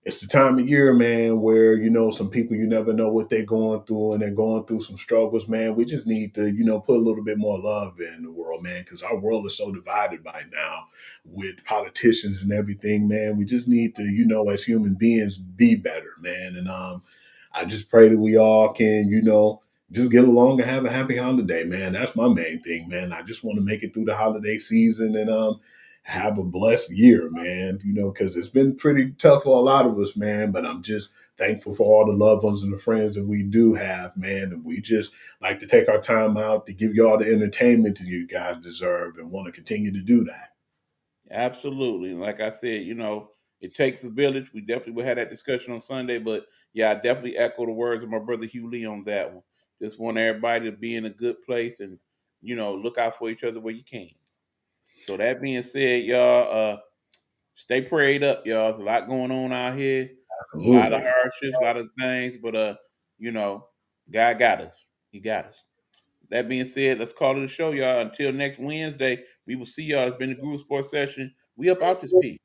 It's the time of year, man, where, some people, you never know what they're going through and they're going through some struggles, man. We just need to, put a little bit more love in the world, man, because our world is so divided by now with politicians and everything, man. We just need to, as human beings, be better, man. And I just pray that we all can, just get along and have a happy holiday, man. That's my main thing, man. I just want to make it through the holiday season and have a blessed year, man. Because it's been pretty tough for a lot of us, man. But I'm just thankful for all the loved ones and the friends that we do have, man. And we just like to take our time out to give y'all the entertainment that you guys deserve and want to continue to do that. Absolutely. And like I said, it takes a village. We definitely will have that discussion on Sunday. But yeah, I definitely echo the words of my brother Hugh Lee on that one. Just want everybody to be in a good place and, look out for each other where you can. So that being said, y'all, stay prayed up, y'all. There's a lot going on out here. A lot of Absolutely. hardships, a lot of things, but God got us. He got us. That being said, let's call it a show, y'all. Until next Wednesday, we will see y'all. It's been the Groove Sports Session. We up out this piece.